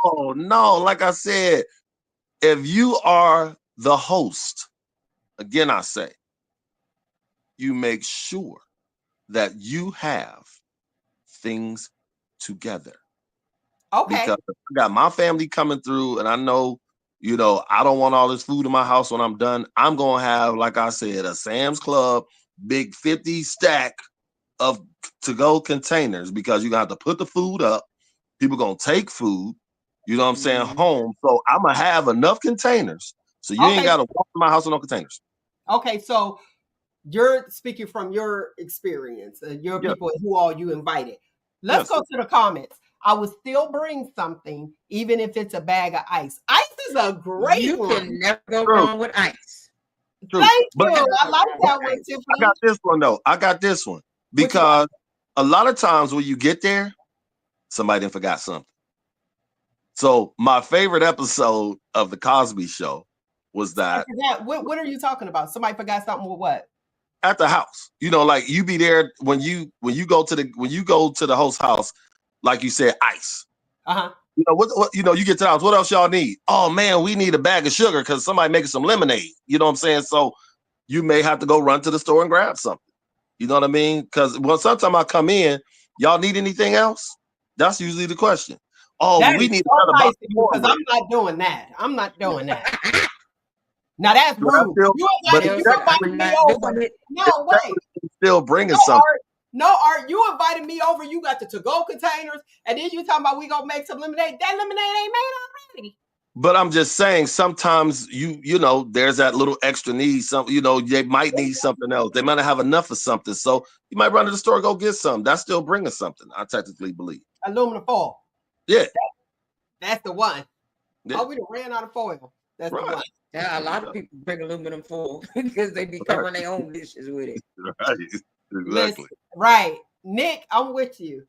own. no. Like I said, if you are the host, again, I say you make sure that you have things together. Okay. Because I got my family coming through, and I know, I don't want all this food in my house when I'm done. I'm gonna have, like I said, a Sam's Club big 50 stack of to-go containers because you're gonna have to put the food up. People gonna take food, you know what I'm saying, Mhm. home. So I'm gonna have enough containers. So you ain't Okay. gotta walk in my house with no containers. Okay. So you're speaking from your experience, your Yeah, people who all you invited. Let's yes. go to the comments. I would still bring something, even if it's a bag of ice. Ice is a great You one. can never go True, wrong with ice. true. Thank But you. Never I go like wrong with that one, ice. I got Tiffany. this one though. I got this one What you got? because a lot of times when you get there, somebody done forgot something. So my favorite episode of the Cosby Show was Somebody that forgot. What are you talking about? Somebody forgot something with what? at the house, like you be there when you go to the host house, like you said, ice. Uh-huh. What you get to the house. What else y'all need? Oh man, we need a bag of sugar because somebody making some lemonade. You know what I'm saying? So you may have to go run to the store and grab something. You know what I mean? Because sometimes I come in, y'all need anything else? That's usually the question. Oh, That well, we is need so another nice box of of you because I'm cornbread. not doing that. I'm not doing that. Now that's But I rude. still, You but invited it's Still you say technically, invited I'm me not over. doing it. it's No, wait. technically still bringing No, something. Art. No, Art. You invited me over. You got the to-go containers, and then you talking about we gonna make some lemonade. That lemonade ain't made already. But I'm just saying, sometimes there's that little extra need. They might need something else. They might not have enough of something, so you might run to the store, go get some. That's still bringing something. I technically believe. Aluminum foil. Yeah, That's the one. yeah, Oh, we done ran out of foil. That's the right, one. Yeah, a there you lot of go. people bring aluminum foil because they be Right, covering their own dishes with it. right, Listen, exactly. right, Nick. I'm with you.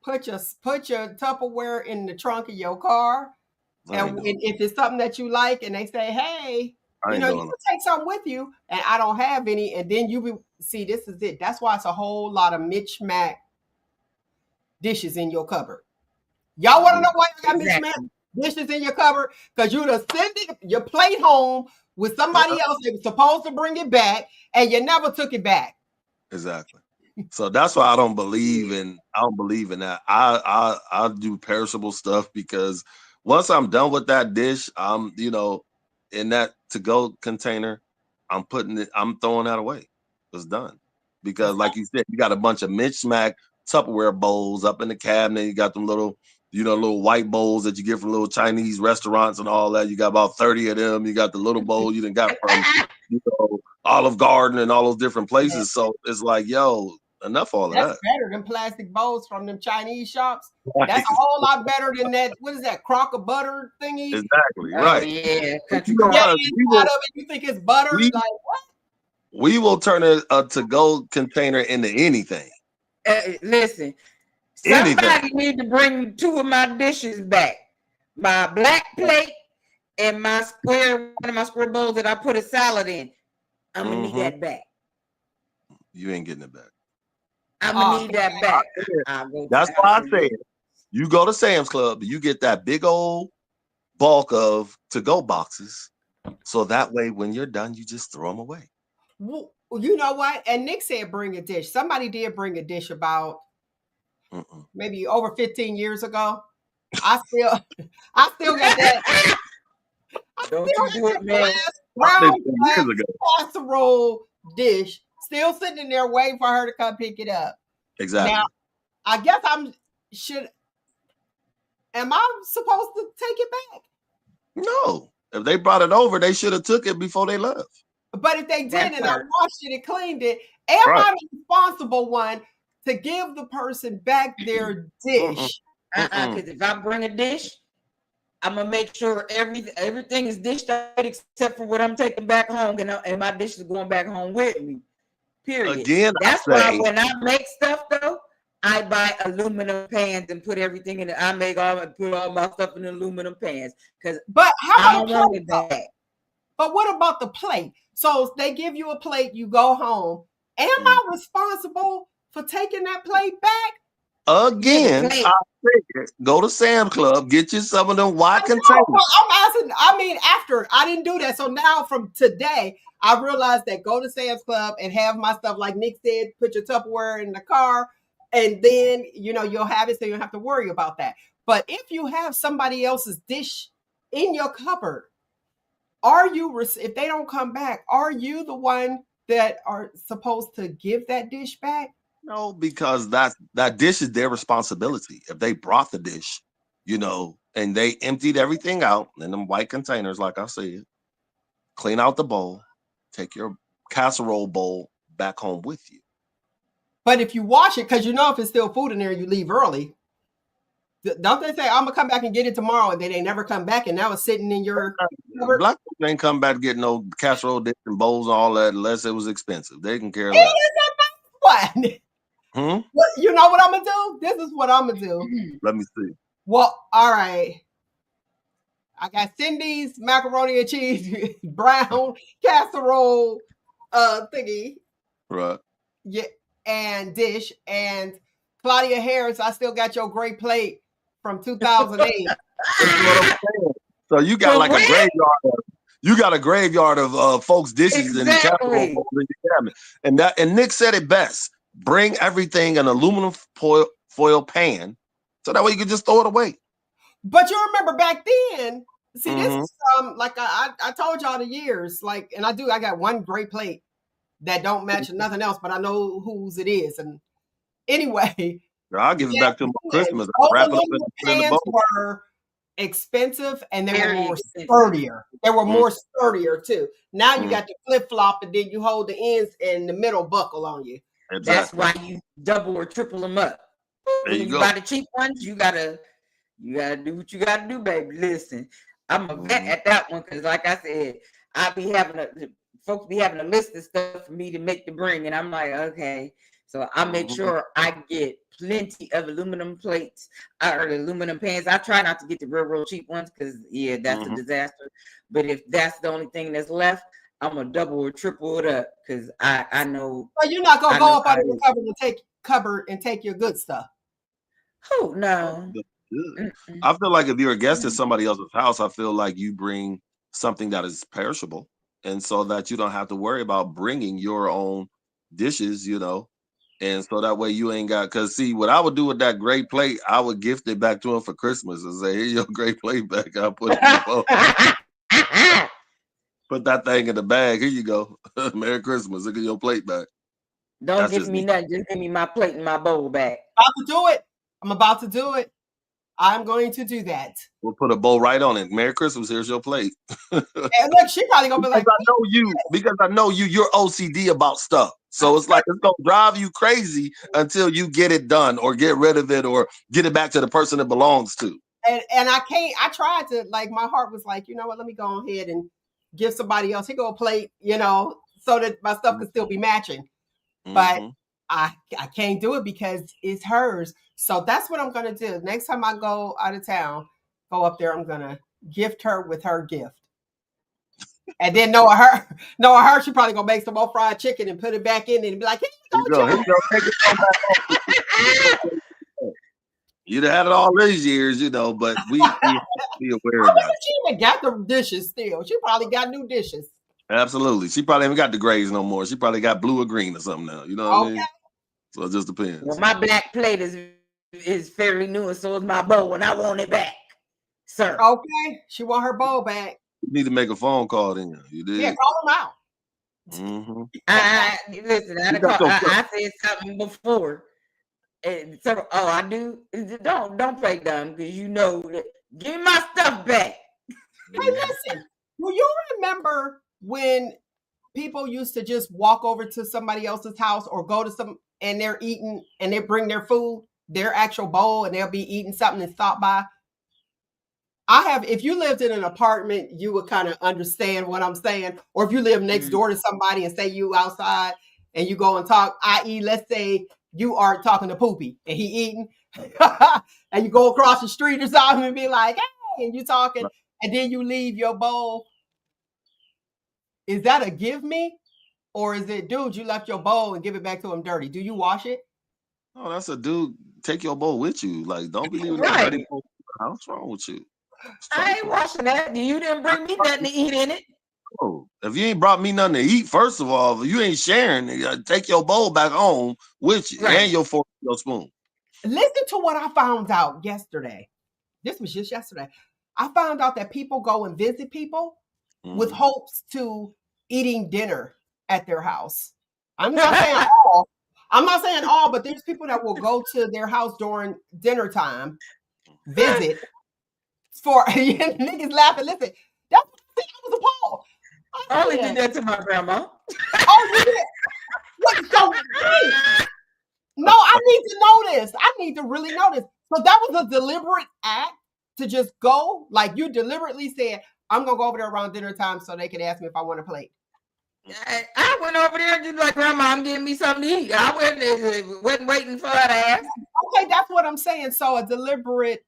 Put your Tupperware in the trunk of your car. I And ain't doing. if it's something that you like and they say, hey, I ain't you doing can take something with you and I don't have any. And then see, this is it. That's why it's a whole lot of Mitch Mac dishes in your cupboard. Y'all want to know why you got Exactly. mismatched dishes in your cupboard? Because you done sent your plate home with somebody else that was supposed to bring it back, and you never took it back. Exactly. So that's why I don't believe in that. I do perishable stuff because once I'm done with that dish, I'm in that to-go container, I'm throwing that away. It's done. Because like you said, you got a bunch of mismatched Tupperware bowls up in the cabinet. You got them little white bowls that you get from little Chinese restaurants and all that. You got about 30 of them. You got the little bowl you done got from Olive Garden and all those different places. So it's like, yo, enough all of that. That's better than plastic bowls from them Chinese shops. That's a whole lot better than that. What is that, crock of butter thingy? Exactly, Oh, right. yeah, country You think it's butter? Like what? We will turn a to-go container into anything. Listen, somebody need to bring 2 of my dishes back. My black plate and one of my square bowls that I put a salad in. I'm gonna need that back. You ain't getting it back. I'm gonna need that back. That's why I say you go to Sam's Club, you get that big old bulk of to-go boxes. So that way, when you're done, you just throw them away. Well, you know what? And Nick said bring a dish. Somebody did bring a dish about maybe over 15 years ago. I still got that. Don't you do it, man. Brown casserole dish still sitting in there waiting for her to come pick it up. Exactly. Now, I guess am I supposed to take it back? No. If they brought it over, they should have took it before they left. But if they did and I washed it and cleaned it, am I the responsible one to give the person back their dish? Because if I bring a dish, I'm gonna make sure everything is dished out except for what I'm taking back home, and my dish is going back home with me. Period. Again, that's why when I make stuff though, I buy aluminum pans and put everything in it. Put all my stuff in aluminum pans But how about the plate? But what about the plate? So they give you a plate, you go home. Am I responsible for taking that plate back? Again, I figured, go to Sam's Club, get you some of them white containers. I'm asking, I mean, after I didn't do that. So now from today, I realized that go to Sam's Club and have my stuff, like Nick said, put your Tupperware in the car, and then you'll have it so you don't have to worry about that. But if you have somebody else's dish in your cupboard, if they don't come back, are you the one that are supposed to give that dish back? No, because that dish is their responsibility. If they brought the dish, and they emptied everything out in them white containers, like I said, clean out the bowl, take your casserole bowl back home with you. But if you wash it, because if it's still food in there, you leave early. Don't they say, I'm going to come back and get it tomorrow, and then they never come back, and now it's sitting in your cupboard? Black folks ain't come back to get no casserole dish and bowls and all that unless it was expensive. They can care less. What? You know what I'm going to do? This is what I'm going to do. Let me see. Well, all right. I got Cindy's macaroni and cheese brown casserole thingy. Right. Yeah, and dish. And Claudia Harris, I still got your great plate from 2008. So you got like a graveyard. You got a graveyard of folks' dishes and casserole in your cabinet. And Nick said it best. Bring everything in aluminum foil pan, so that way you can just throw it away. But you remember back then, see, this is like I told y'all the years, like, and I got one great plate that don't match nothing else, but I know whose it is. And anyway, I'll give it back to them on Christmas. Wrap it up and put it in the bowl. Were expensive and they were more sturdier. They were more sturdier too. Now you got the flip flop, and then you hold the ends and the middle buckle on you. Exactly. That's why you double or triple them up. There when you buy the cheap ones, you gotta do what you gotta do, baby. Listen, I'm a vet at that one because, like I said, folks be having a list of stuff for me to make the bring, and I'm like, okay. So I make sure I get plenty of aluminum plates or aluminum pans. I try not to get the real cheap ones because that's a disaster. But if that's the only thing that's left, I'm gonna double or triple it up because I know. So you're not gonna go up under the cupboard and take your good stuff. Oh no. good. I feel like if you're a guest at somebody else's house, I feel like you bring something that is perishable, and so that you don't have to worry about bringing your own dishes, and so that way you ain't got. Because see, what I would do with that great plate, I would gift it back to him for Christmas and say, "Here's your great plate back. I'll put it in the bowl. Put that thing in the bag. Here you go. Merry Christmas. Look at your plate back." Don't That's give just me me. nothing. Just give me my plate and my bowl back. About to do it. I'm about to do it. I'm going to do that. We'll put a bow right on it. Merry Christmas. Here's your plate. And look, she probably gonna be like, because I know you're OCD about stuff. So it's like it's gonna drive you crazy until you get it done or get rid of it or get it back to the person it belongs to. and I can't. I tried to, like, my heart was like, you know what? Let me go ahead and give somebody else. Here go a plate, so that my stuff can still be matching. But I can't do it because it's hers. So that's what I'm gonna do. Next time I go out of town, go up there, I'm gonna gift her with her gift. And then knowing her, she probably gonna make some more fried chicken and put it back in and be like, "Here you go, Here you go. Take it back. You'd have had it all these years, but we have to be aware of that. She even got the dishes still. She probably got new dishes. Absolutely. She probably haven't got the grays no more. She probably got blue or green or something now. You know what I mean? So it just depends. Well, my black plate is fairly new, and so is my bowl, and I want it back, sir. Okay. She want her bowl back. You need to make a phone call then. You did? Yeah, call them out. Listen, I said something before. And so, I do. Don't play dumb because give me my stuff back. Hey, listen. Do you remember when people used to just walk over to somebody else's house or go to and they're eating and they bring their food, their actual bowl, and they'll be eating something and stop by? If you lived in an apartment, you would kind of understand what I'm saying. Or if you live next door to somebody and say you outside and you go and talk, i.e., let's say you are talking to Poopy and he eating, and you go across the street or something and be like, hey, and you talking, and then you leave your bowl. Is that a give me? Or is it, dude, you left your bowl and give it back to him dirty? Do you wash it? No, that's a dude. Take your bowl with you. Like, don't be leaving that dirty bowl. What's wrong with you? I ain't washing that. You didn't bring me nothing to eat in it. Oh, if you ain't brought me nothing to eat, first of all, if you ain't sharing, take your bowl back home with you and your fork and your spoon. Listen to what I found out yesterday. This was just yesterday. I found out that people go and visit people with hopes to eating dinner at their house. I'm not saying all. I'm not saying all, but there's people that will go to their house during dinner time, visit. For niggas laughing. Listen, that's what I was appalled. I only did that to my grandma. Oh, you did? What? So, no, I need to know this. I need to really know this. So that was a deliberate act to just go, like you deliberately said, I'm gonna go over there around dinner time so they can ask me if I want a plate. I went over there and just like, Grandma, I'm getting me something to eat. I wasn't waiting for her to ask. Okay, that's what I'm saying. So a deliberate.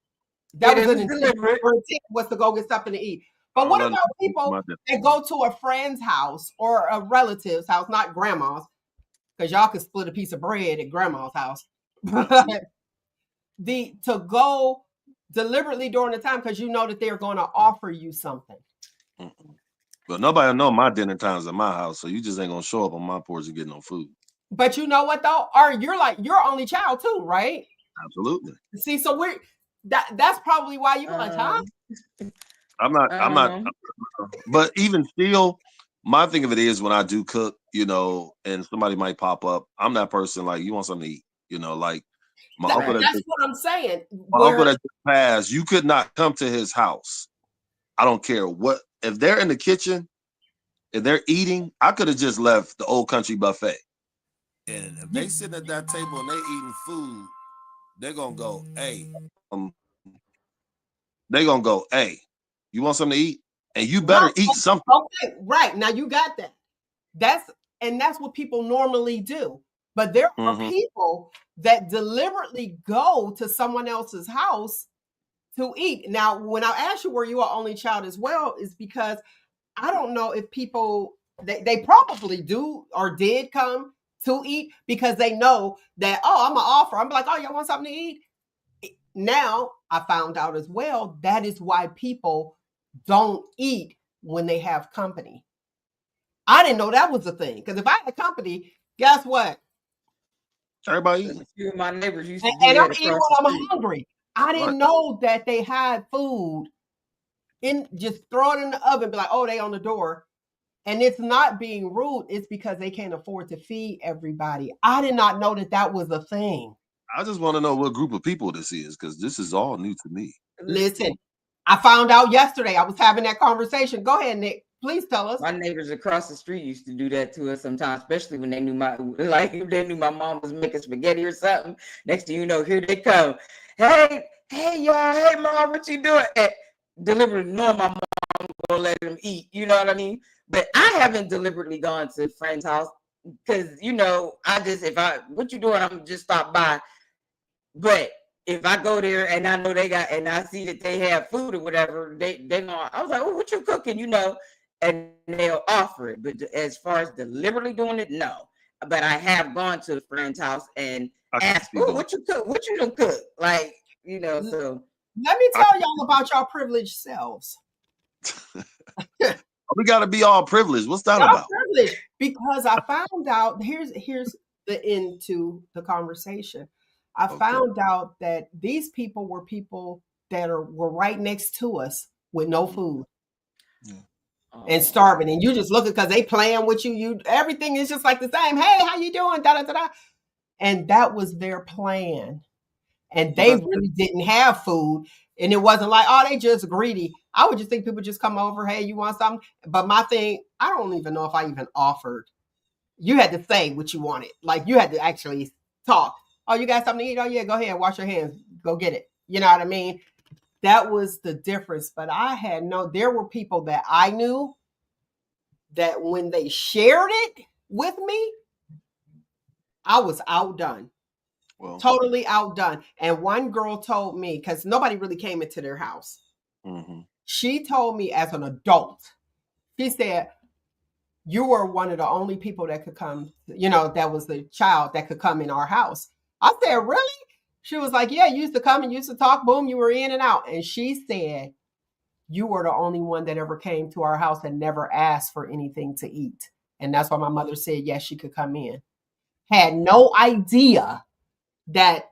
That was an deliberate was to go get something to eat. But what about people that go to a friend's house or a relative's house, not grandma's, because y'all can split a piece of bread at grandma's house. To go deliberately during the time because you know that they're going to offer you something. But nobody will know my dinner times at my house, so you just ain't gonna show up on my porch and get no food. But you know what though? Or you're only child too, right? Absolutely. See, so that's probably why you were like, huh? I'm not. But even still, my thing of it is when I do cook, and somebody might pop up, I'm that person like, you want something to eat, like my uncle. That's what I'm saying. My uncle that just passed, you could not come to his house. I don't care what, if they're in the kitchen, if they're eating, I could have just left the old country buffet. And if they sitting at that table and they eating food, they're gonna go, hey, you want something to eat? And you better eat something. Okay, right. Now you got that. That's what people normally do. But there are people that deliberately go to someone else's house to eat. Now, when I asked you were you an only child as well, is because I don't know if people they probably do or did come to eat because they know that, I'm gonna offer. I'm like, oh, y'all want something to eat? Now I found out as well that is why people don't eat when they have company. I didn't know that was a thing, because if I had company, guess what? Everybody A eating. few of my neighbors used to And, do and I'm that eating across the when I'm street. hungry. I didn't Right. know that they had food in, just throw it in the oven, be like, oh, they on the door. And it's not being rude. It's because they can't afford to feed everybody. I did not know that that was a thing. I just want to know what group of people this is, because this is all new to me. Listen, I found out yesterday. I was having that conversation. Go ahead, Nick. Please tell us. My neighbors across the street used to do that to us sometimes, especially when they knew if they knew my mom was making spaghetti or something. Next thing you know, here they come. Hey, y'all, hey mom, what you doing? And deliberately knowing my mom gonna let them eat, you know what I mean? But I haven't deliberately gone to a friend's house because what you doing, I'm just stop by. But if I go there and I know and I see that they have food or whatever, they know. I was like, oh, what you cooking, and they'll offer it. But as far as deliberately doing it, no. But I have gone to a friend's house and I can asked, see oh, both. what you cook? What you done cook? Like, so. Let me tell y'all about y'all privileged selves. We got to be all privileged. What's that Y'all about? privileged, because I found out, here's the end to the conversation. I found out that these people were people that were right next to us with no food. Yeah. And starving, and you just looking because they playing with you. Everything is just like the same. Hey, how you doing? Da da da da. And that was their plan. And they really didn't have food. And it wasn't like, oh, they just greedy. I would just think people just come over. Hey, you want something? But my thing, I don't even know if I even offered. You had to say what you wanted. Like, you had to actually talk. Oh, you got something to eat? Oh, yeah, go ahead. Wash your hands. Go get it. You know what I mean? That was the difference. But there were people that I knew that when they shared it with me, I was outdone. Well, totally outdone. And one girl told me, because nobody really came into their house. Mm-hmm. She told me as an adult, she said, you were one of the only people that could come, that was the child that could come in our house. I said, really? She was like, yeah, you used to come and used to talk, boom, you were in and out. And she said, you were the only one that ever came to our house and never asked for anything to eat. And that's why my mother said, yes, she could come in. Had no idea that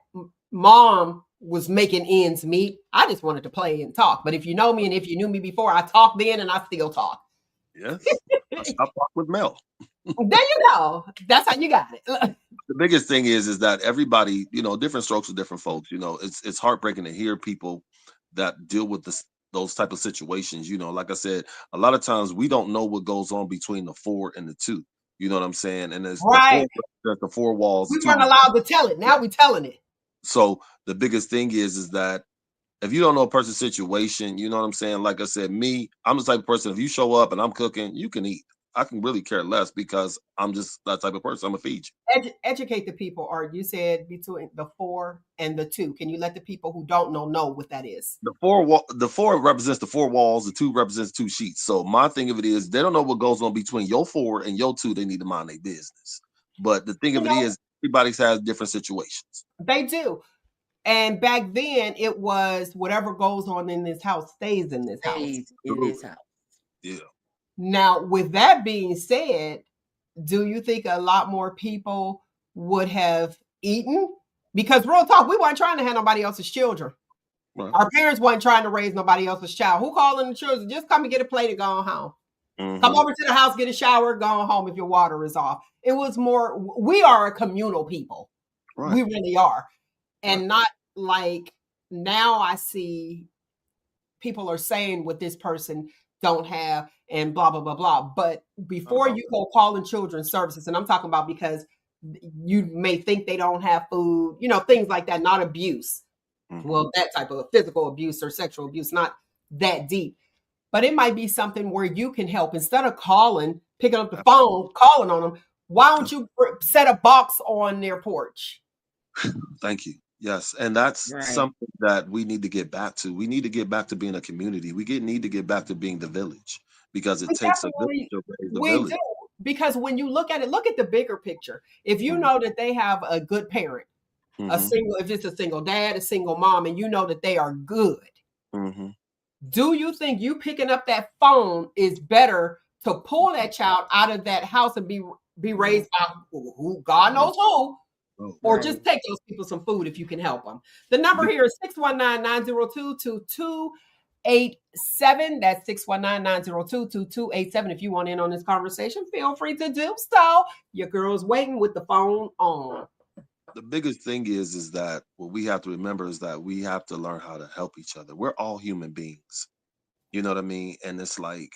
mom was making ends meet. I just wanted to play and talk. But if you know me and if you knew me before, I talked then and I still talk. Yes. I talk with Mel. There you go. That's how you got it. The biggest thing is that everybody, different strokes for different folks. It's heartbreaking to hear people that deal with those type of situations. Like I said, a lot of times we don't know what goes on between the 4 and the 2. You know what I'm saying? And there's right. the 4 walls. We weren't allowed to tell it. Now we're telling it. So the biggest thing is that if you don't know a person's situation, you know what I'm saying? Like I said, I'm the type of person, if you show up and I'm cooking, you can eat. I can really care less because I'm just that type of person. I'm going to feed you. Educate the people, Art. You said between the 4 and the 2. Can you let the people who don't know what that is? The 4 represents the 4 walls. The 2 represents 2 sheets. So my thing of it is, they don't know what goes on between your 4 and your 2. They need to mind their business. But the thing of it is, everybody has different situations. They do. And back then, it was whatever goes on in this house stays in this house. Yeah. Now, with that being said, do you think a lot more people would have eaten? Because real talk, we weren't trying to have nobody else's children. Right. Our parents weren't trying to raise nobody else's child. Who calling the children? Just come and get a plate and go home. Mm-hmm. Come over to the house, get a shower, go home if your water is off. It was more, we are a communal people. Right. We really are. And not like now I see people are saying what this person don't have and blah, blah, blah, blah. But before you go calling children's services, and I'm talking about because you may think they don't have food, things like that, not abuse. Mm-hmm. Well, that type of physical abuse or sexual abuse, not that deep. But it might be something where you can help. Instead of picking up the phone, calling on them, why don't you set a box on their porch? Thank you. Yes. And that's something that we need to get back to. We need to get back to being a community. We need to get back to being the village, because it takes a village to raise the village. Do. Because when you look at it, look at the bigger picture. If you know that they have a good parent, If it's a single dad, a single mom, and you know that they are good. Mm-hmm. Do you think you picking up that phone is better to pull that child out of that house and be raised by who God knows who, or just take those people some food if you can help them? The number here is 619-902-2287. That's 619-902-2287. If you want in on this conversation, feel free to do so. Your girl's waiting with the phone on. The biggest thing is that what we have to remember is that we have to learn how to help each other. We're all human beings. You know what I mean? And it's like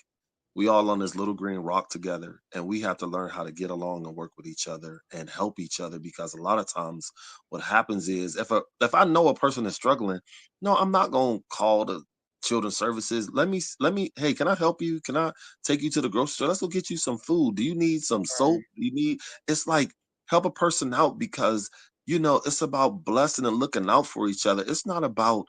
we all on this little green rock together, and we have to learn how to get along and work with each other and help each other, because a lot of times what happens is if I know a person is struggling, no, I'm not going to call the children's services. Let me hey, can I help you? Can I take you to the grocery store? Let's go get you some food. Do you need some soap? Do you need It's like help a person out, because it's about blessing and looking out for each other. It's not about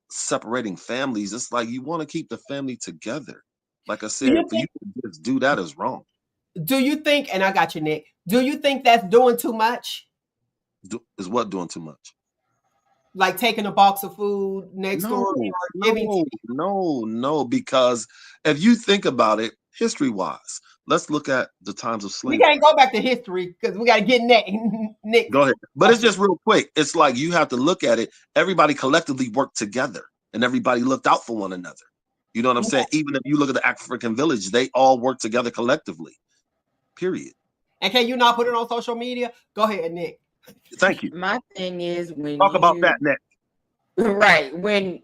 separating families. It's like you want to keep the family together. Like I Do you said, for you think? to just do that is wrong. Do you think? And I got you, Nick. Do you think that's doing too much? Is what doing too much? Like taking a box of food next door or giving? No. Because if you think about it, history-wise, let's look at the times of We slavery. can't go back to history because we got to get Nick. Go ahead. But it's just real quick. It's like you have to look at it. Everybody collectively worked together, and everybody looked out for one another. You know what I'm saying? Even if you look at the African village, they all work together collectively. Period. And can you not put it on social media? Go ahead, Nick. Thank you. My thing is when Talk about that next. Right. When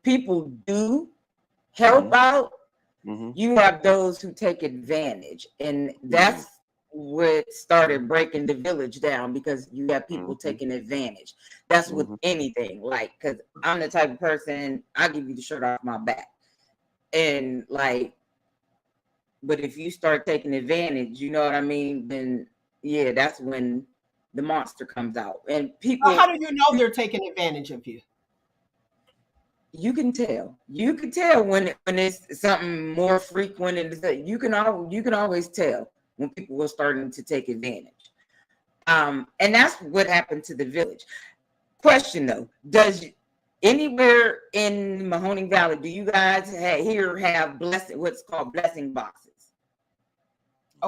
people do help out, you have those who take advantage. And that's what started breaking the village down, because you have people taking advantage. That's with anything. Like, because I'm the type of person, I'll give you the shirt off my back. And like, but if you start taking advantage, you know what I mean? Then yeah, that's when the monster comes out. And people, how do you know they're taking advantage of you? You can tell. You can tell when it's something more frequent, and you can always tell when people are starting to take advantage. And that's what happened to the village. Question though, does anywhere in Mahoning Valley do you guys have what's called blessing boxes?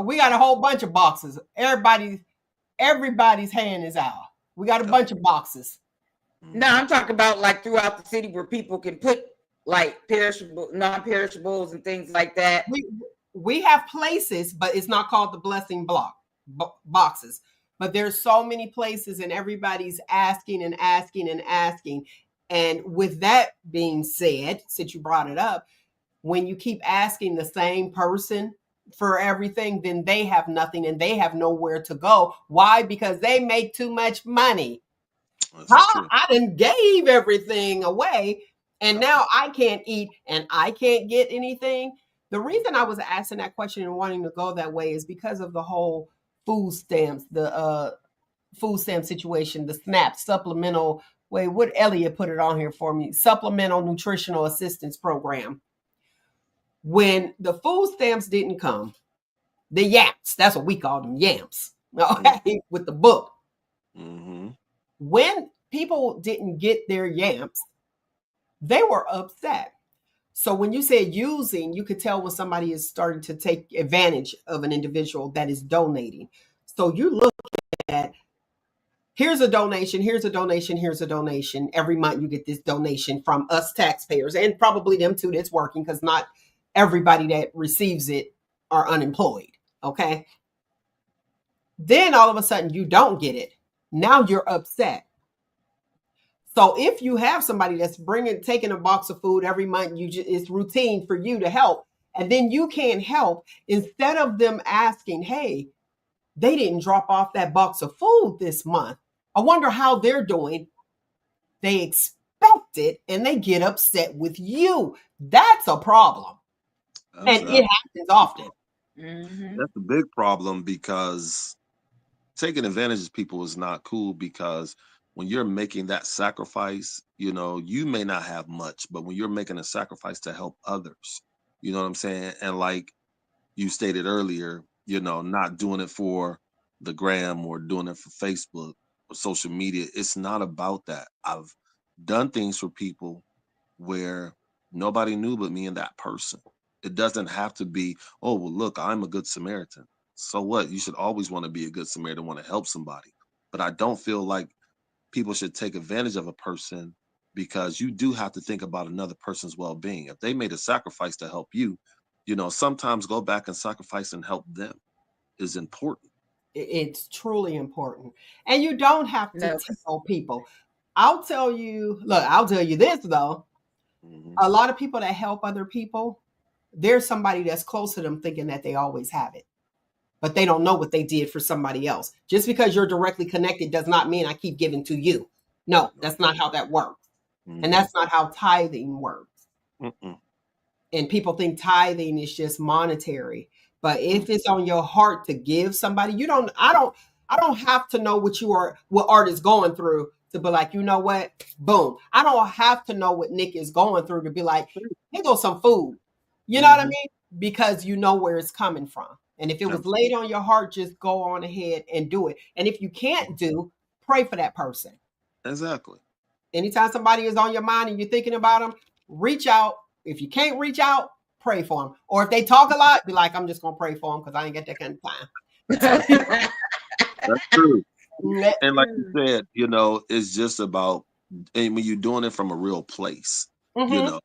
We got a whole bunch of boxes. Everybody's hand is out. We got a bunch of boxes. No, I'm talking about like throughout the city where people can put like perishable, non-perishables and things like that. We have places, but it's not called the blessing boxes. But there's so many places, and everybody's asking and asking and asking. And with that being said, since you brought it up, when you keep asking the same person for everything, then they have nothing and they have nowhere to go. Why? Because they make too much money. I done gave everything away, and now I can't eat and I can't get anything. The reason I was asking that question and wanting to go that way is because of the whole food stamps, the food stamp situation, the SNAP, supplemental. Wait, what Elliot put it on here for me? Supplemental Nutritional Assistance Program. When the food stamps didn't come, the yamps, that's what we call them, yamps, okay, with the book. When people didn't get their yamps, they were upset. So when you say using, you could tell when somebody is starting to take advantage of an individual that is donating. So you look at, here's a donation, here's a donation, here's a donation. Every month you get this donation from us taxpayers, and probably them too that's working, because not everybody that receives it are unemployed, okay? Then all of a sudden you don't get it. Now you're upset. So if you have somebody that's taking a box of food every month, it's routine for you to help, and then you can't help, instead of them asking, hey, they didn't drop off that box of food this month, I wonder how they're doing. They expect it and they get upset with you. That's a problem. And it happens often. That's a big problem, because taking advantage of people is not cool, because when you're making that sacrifice, you may not have much, but when you're making a sacrifice to help others, you know what I'm saying? And like you stated earlier, not doing it for the gram or doing it for Facebook, social media. It's not about that. I've done things for people where nobody knew but me and that person. It doesn't have to be, oh, well, look, I'm a good Samaritan. So what? You should always want to be a good Samaritan, want to help somebody. But I don't feel like people should take advantage of a person, because you do have to think about another person's well-being. If they made a sacrifice to help you, sometimes go back and sacrifice and help them is important. It's truly important. And you don't have to No, tell people. I'll tell you this though. Mhm. A lot of people that help other people, there's somebody that's close to them thinking that they always have it, but they don't know what they did for somebody else. Just because you're directly connected does not mean I keep giving to you. No, that's not how that works. And Mhm. that's not how tithing works. Mm-mm. And people think tithing is just monetary. But if Mm. it's on your heart to give somebody, I don't have to know what Art is going through to be like, you know what? Boom. I don't have to know what Nick is going through to be like, here goes some food. You know what I Mhm. mean? Because you know where it's coming from. And if it was laid on your heart, just go on ahead and do it. And if you can't pray for that person. Exactly. Anytime somebody is on your mind and you're thinking about them, reach out. If you can't reach out, pray for them. Or if they talk a lot, be like, I'm just going to pray for them because I ain't got that kind of time. That's true. Mhm. And like you said, it's just about, and when you're doing it from a real place, you know,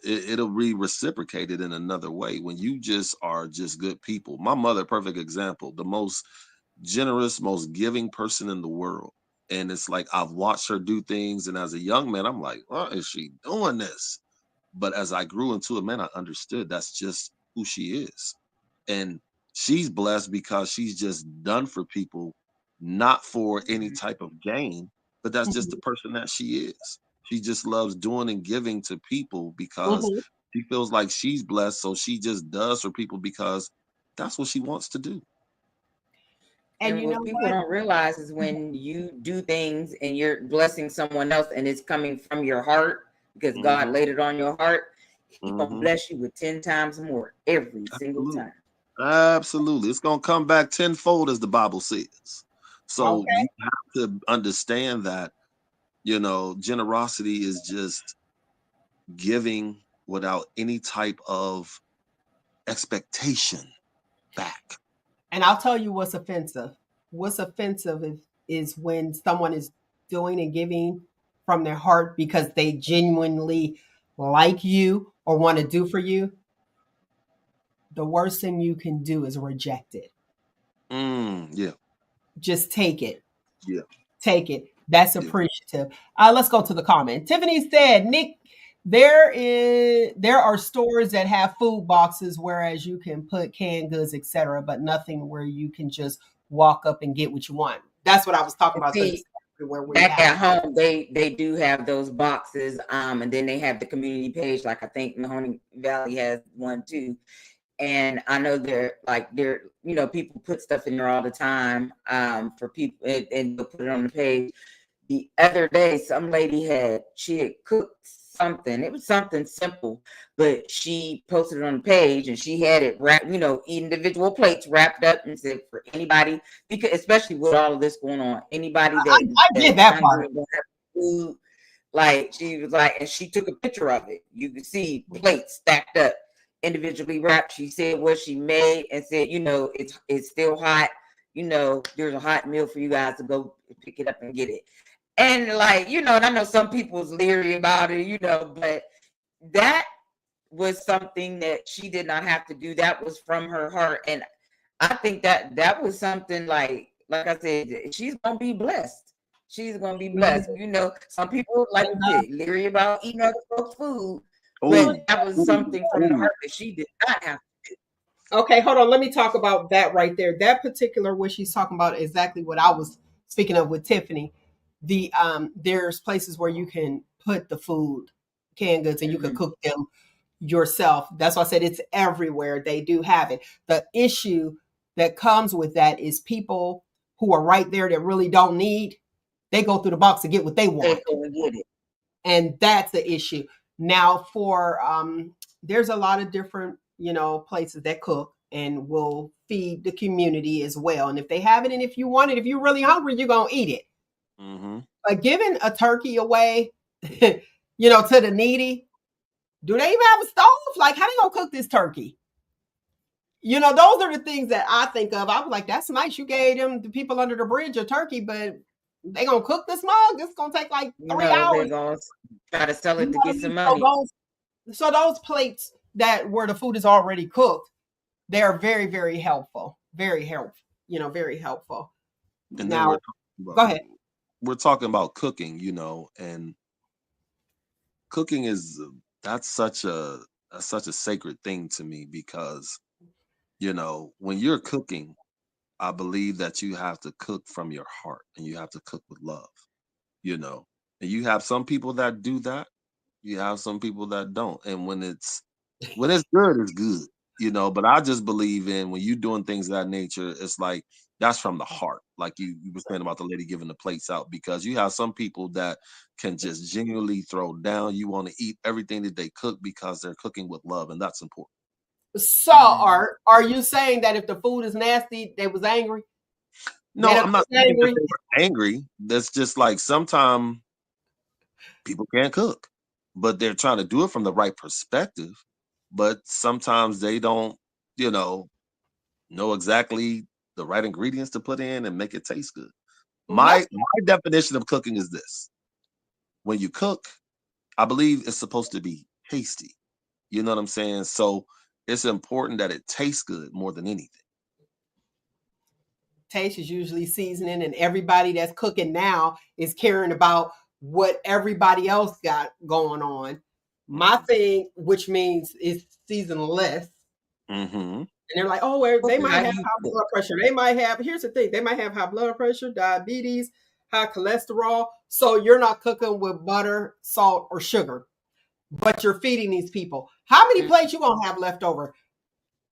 it'll be reciprocated in another way when you just are just good people. My mother, perfect example, the most generous, most giving person in the world. And it's like I've watched her do things, and as a young man, I'm like, why is she doing this? But as I grew into it, man, I understood that's just who she is. And she's blessed because she's just done for people, not for any type of gain, but that's just the person that she is. She just loves doing and giving to people because Mhm. she feels like she's blessed. So she just does for people because that's what she wants to do. And and you know what people what? don't realize is when you do things and you're blessing someone else and it's coming from your heart because God Hmm. laid it on your heart, He gonna Hmm. bless you with 10 times more every single Absolutely. time. Absolutely. It's going to come back tenfold, as the Bible says. So Okay. you have to understand that, generosity is just giving without any type of expectation back. And I'll tell you what's offensive. What's offensive is when someone is doing and giving from their heart because they genuinely like you or want to do for you. The worst thing you can do is reject it. Yeah. Just take it. Yeah. Take it. That's Yeah. appreciative. Let's go to the comment. Tiffany said, Nick, there are stores that have food boxes, whereas you can put canned goods, etc., but nothing where you can just walk up and get what you want. That's what I was talking about because See, it's everywhere where you back have. at home, they do have those boxes, and then they have the community page. Like I think Mahoney Valley has one too. And I know people put stuff in there all the time, for people, and they'll put it on the page. The other day, she had cooked something. It was something simple, but she posted it on the page and she had it wrapped, individual plates wrapped up and said for anybody, because especially with all of this going on, anybody I get that's that hungry part. and don't have food, like she was like, and she took a picture of it. You could see plates stacked up, individually wrapped. She said what she made and said, it's still hot. There's a hot meal for you guys to go pick it up and get it. And and I know some people's leery about it, but that was something that she did not have to do. That was from her heart. And I think that was something like I said, she's gonna be blessed. She's gonna be blessed. Some people, like you said, leery about eating other folks' food, Oh, but that was something from the oh, heart that she did not have to do. Okay, hold on. Let me talk about that right there. That particular what she's talking about exactly what I was speaking of with Tiffany. There's places where you can put the food, canned goods, and you can Mhm. cook them yourself. That's why I said it's everywhere. They do have it. The issue that comes with that is people who are right there that really don't need, they go through the box to get what they They want. go and get it. And that's the issue. Now, for there's a lot of different places that cook and will feed the community as well. And if they have it, and if you want it, if you're really hungry, you're gonna eat it. Mm-hmm. But giving a turkey away, to the needy, do they even have a stove? Like, how they gonna cook this turkey? Those are the things that I think of. I was like, that's nice. You gave them the people under the bridge a turkey, but they gonna cook this mug? It's gonna take like 3 they're hours. gonna try to sell You it know to what I get some mean? money. So those plates where the food is already cooked, they are very, very helpful. Very helpful. Very helpful. And Now, then go ahead. We're talking about cooking, and cooking is that's such a sacred thing to me because when you're cooking, I believe that you have to cook from your heart and you have to cook with love, and you have some people that do that, you have some people that don't, and when it's good, it's good, but I just believe in when you're doing things of that nature, it's like that's from the heart, like you were saying about the lady giving the plates out, because you have some people that can just genuinely throw down. You want to eat everything that they cook because they're cooking with love, and that's important. So, are you saying that if the food is nasty, they was angry? No, I'm not saying that they were angry. That's just like sometimes people can't cook, but they're trying to do it from the right perspective. But sometimes they don't, know exactly the right ingredients to put in and make it taste good. My definition of cooking is this: when you cook, I believe it's supposed to be tasty. You know what I'm saying? So it's important that it tastes good more than anything. Taste is usually seasoning, and everybody that's cooking now is caring about what everybody else got going on. My thing, which means it's seasonless. Mm-hmm. And they're like, oh, they might have high blood pressure. Here's the thing, they might have high blood pressure, diabetes, high cholesterol. So you're not cooking with butter, salt, or sugar, but you're feeding these people. How many plates you gonna have left over?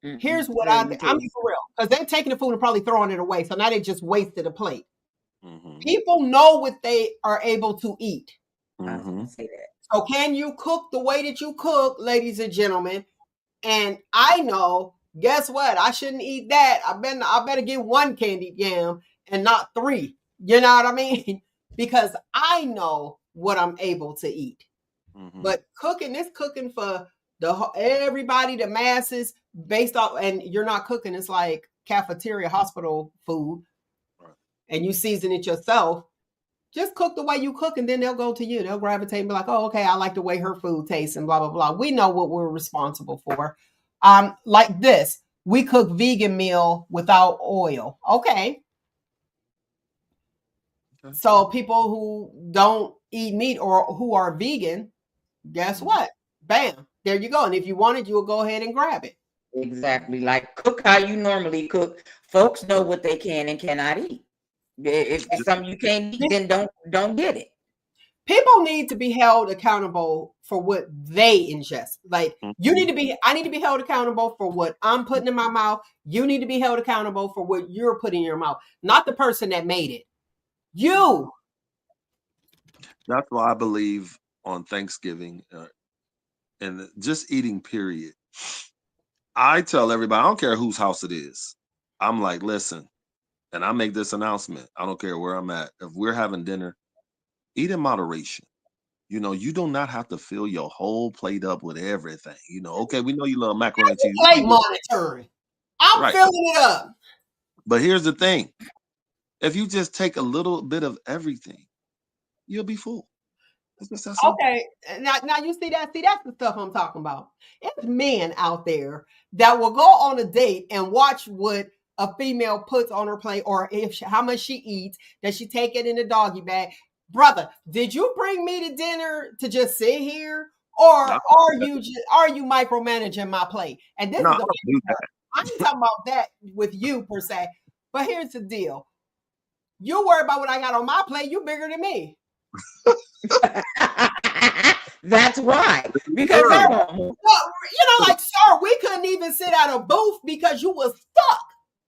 Here's what I'm being for real, because they're taking the food and probably throwing it away. So now they just wasted a plate. Mm-hmm. People know what they are able to eat. I was gonna say that. So can you cook the way that you cook, ladies and gentlemen? And I know, guess what? I shouldn't eat that. I better get one candied yam and not 3. You know what I mean? Because I know what I'm able to eat. Mm-hmm. But cooking is cooking for everybody, the masses, based off, and you're not cooking. It's like cafeteria, hospital food, and you season it yourself. Just cook the way you cook, and then they'll go to you. They'll gravitate and be like, oh, okay, I like the way her food tastes, and blah, blah, blah. We know what we're responsible for. Like this, we cook vegan meal without oil. Okay. So people who don't eat meat or who are vegan, guess what? Bam, there you go. And if you want it, you'll go ahead and grab it. Exactly. Like cook how you normally cook. Folks know what they can and cannot eat. If it's something you can't eat, then don't get it. People need to be held accountable for what they ingest. Like I need to be held accountable for what I'm putting in my mouth. You need to be held accountable for what you're putting in your mouth, not the person that made it. You. That's why I believe on Thanksgiving and just eating, period. I tell everybody, I don't care whose house it is. I'm like, listen, and I make this announcement. I don't care where I'm at. If we're having dinner, eat in moderation. You do not have to fill your whole plate up with everything. Okay, we know you love macaroni and cheese. Plate monitoring. I'm filling it up. But here's the thing. If you just take a little bit of everything, you'll be full. Okay, now you see that? See, that's the stuff I'm talking about. It's men out there that will go on a date and watch what a female puts on her plate, or how much she eats. Does she take it in a doggy bag? Brother, did you bring me to dinner to just sit here, or are you micromanaging my plate? And this is I'm not talking about that with you per se, but here's the deal: you worry about what I got on my plate. You bigger than me. That's right. Because sir, we couldn't even sit at a booth because you was stuck,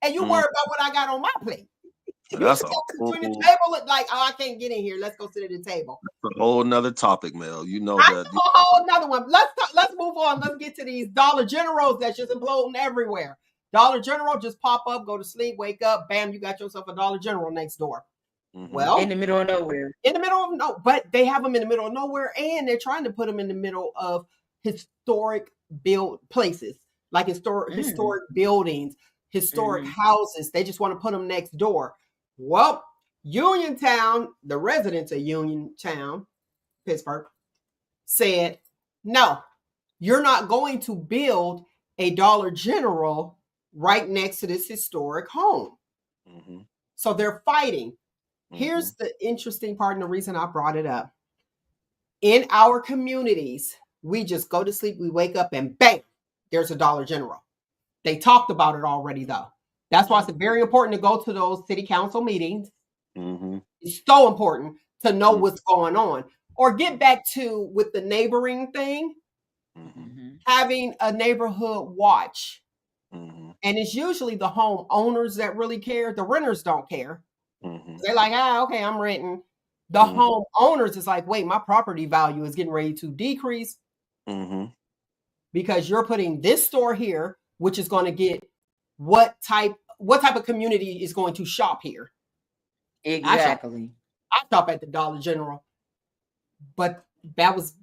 and you worry about what I got on my plate. That's a between the table, like, oh, I can't get in here. Let's go sit at the table. That's a whole nother topic, Mel. You know that. A whole another one. Let's move on. Let's get to these Dollar Generals that's just imploding everywhere. Dollar General, just pop up, go to sleep, wake up, bam, you got yourself a Dollar General next door. Well, in the middle of nowhere. In the middle of no, but they have them in the middle of nowhere, and they're trying to put them in the middle of historic build places, like historic buildings, historic houses. They just want to put them next door. Well, Uniontown, the residents of Uniontown, Pittsburgh, said, no, you're not going to build a Dollar General right next to this historic home. So they're fighting. Here's the interesting part and the reason I brought it up. In our communities, we just go to sleep, we wake up, and bang, there's a Dollar General. They talked about it already, though. That's why it's very important to go to those city council meetings. It's so important to know what's going on. Or get back to with the neighboring thing, having a neighborhood watch. And it's usually the home owners that really care. The renters don't care. They're like, okay, I'm renting. The home owners is like, wait, my property value is getting ready to decrease because you're putting this store here, which is going to get what type of community is going to shop here. Exactly. I shop at the Dollar General, but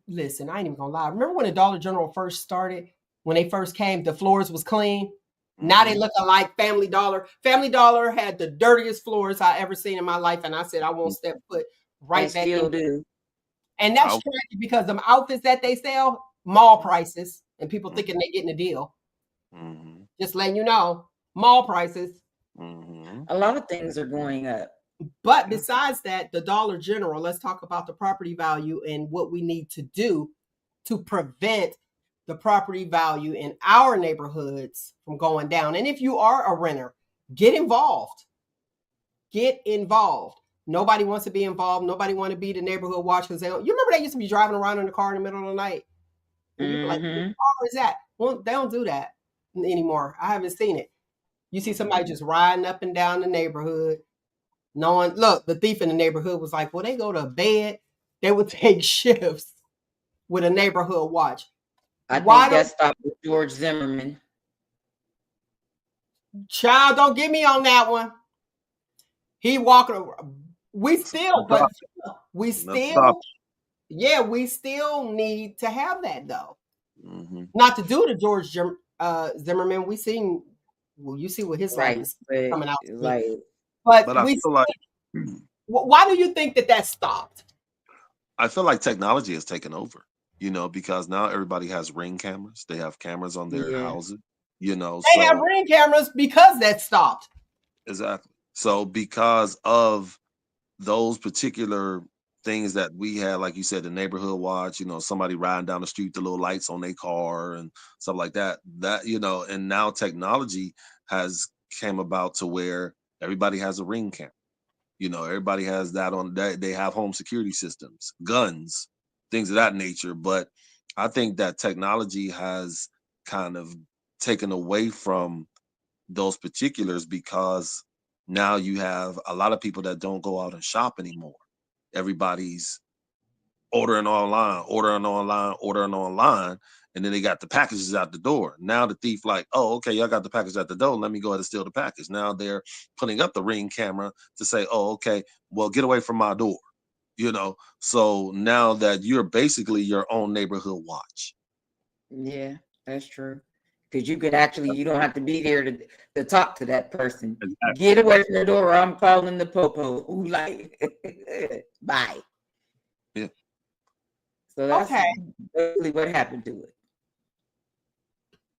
listen, I ain't even gonna lie. Remember when the Dollar General first started? When they first came, the floors was clean. Now they looking like Family Dollar. Family Dollar had the dirtiest floors I ever seen in my life, and I said I won't step foot right back in. Do. And that's crazy because them outfits that they sell, mall prices, and people thinking they're getting a deal. Just letting you know, mall prices. A lot of things are going up. But besides that, the Dollar General, let's talk about the property value and what we need to do to prevent the property value in our neighborhoods from going down. And if you are a renter, get involved. Get involved. Nobody wants to be involved. Nobody want to be the neighborhood watch because you remember they used to be driving around in the car in the middle of the night. And you'd be like, what car is that? Well, they don't do that anymore. I haven't seen it. You see somebody just riding up and down the neighborhood. Look, the thief in the neighborhood was like, well, they go to bed. They would take shifts with a neighborhood watch. I think that stopped with George Zimmerman. Child, don't get me on that one. He walking around. We still need to have that though. Not to do the George Zimmerman. You see what his life is coming out. But I feel like, why do you think that stopped? I feel like technology has taken over. Because now everybody has Ring cameras. They have cameras on their houses. They have Ring cameras because that stopped. Exactly. So because of those particular things that we had, like you said, the neighborhood watch, somebody riding down the street, the little lights on their car and stuff like that, and now technology has came about to where everybody has a Ring camera. Everybody has that on that. They have home security systems, guns, things of that nature. But I think that technology has kind of taken away from those particulars because now you have a lot of people that don't go out and shop anymore. Everybody's ordering online, and then they got the packages out the door. Now the thief like, oh, okay, y'all got the package at the door. Let me go ahead and steal the package. Now they're putting up the Ring camera to say, oh, okay, well, get away from my door. So now that you're basically your own neighborhood watch. Yeah, that's true. Because you don't have to be there to talk to that person. Exactly. Get away from the door or I'm calling the popo. Ooh, like, bye. Yeah. So that's basically what happened to it.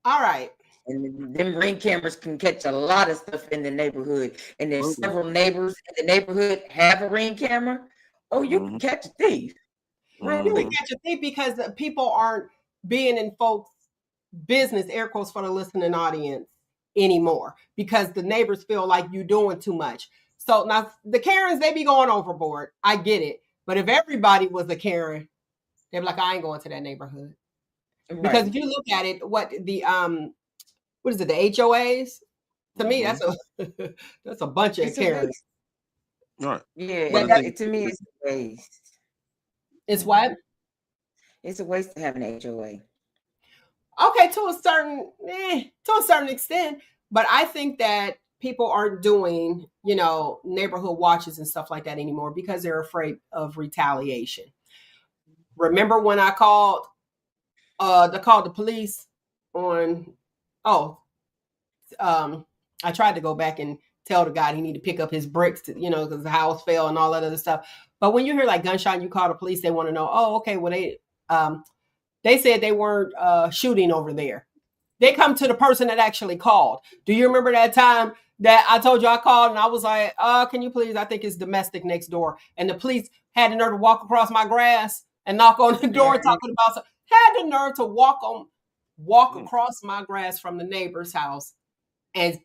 All right. And them Ring cameras can catch a lot of stuff in the neighborhood. And there's several neighbors in the neighborhood have a Ring camera. Oh, you can catch a thief. Really? You can catch a thief because people aren't being in folks' business, air quotes for the listening audience, anymore because the neighbors feel like you're doing too much. So now the Karens, they be going overboard. I get it. But if everybody was a Karen, they'd be like, I ain't going to that neighborhood. Right. Because if you look at it, what is it, the HOAs? To me, that's a bunch of Karens. Right. Yeah, to me, it's a waste. It's what? It's a waste to have an HOA. Okay, to a certain extent, but I think that people aren't doing, neighborhood watches and stuff like that anymore because they're afraid of retaliation. Remember when I called the police on I tried to go back and tell the guy he need to pick up his bricks to, because the house fell and all that other stuff. But when you hear like gunshot and you call the police, they want to know, oh, okay, well they said they weren't shooting over there. They come to the person that actually called. Do you remember that time that I told you I called and I was like, can you please, I think it's domestic next door. And the police had the nerve to walk across my grass and knock on the door talking about, had the nerve to walk across my grass from the neighbor's house and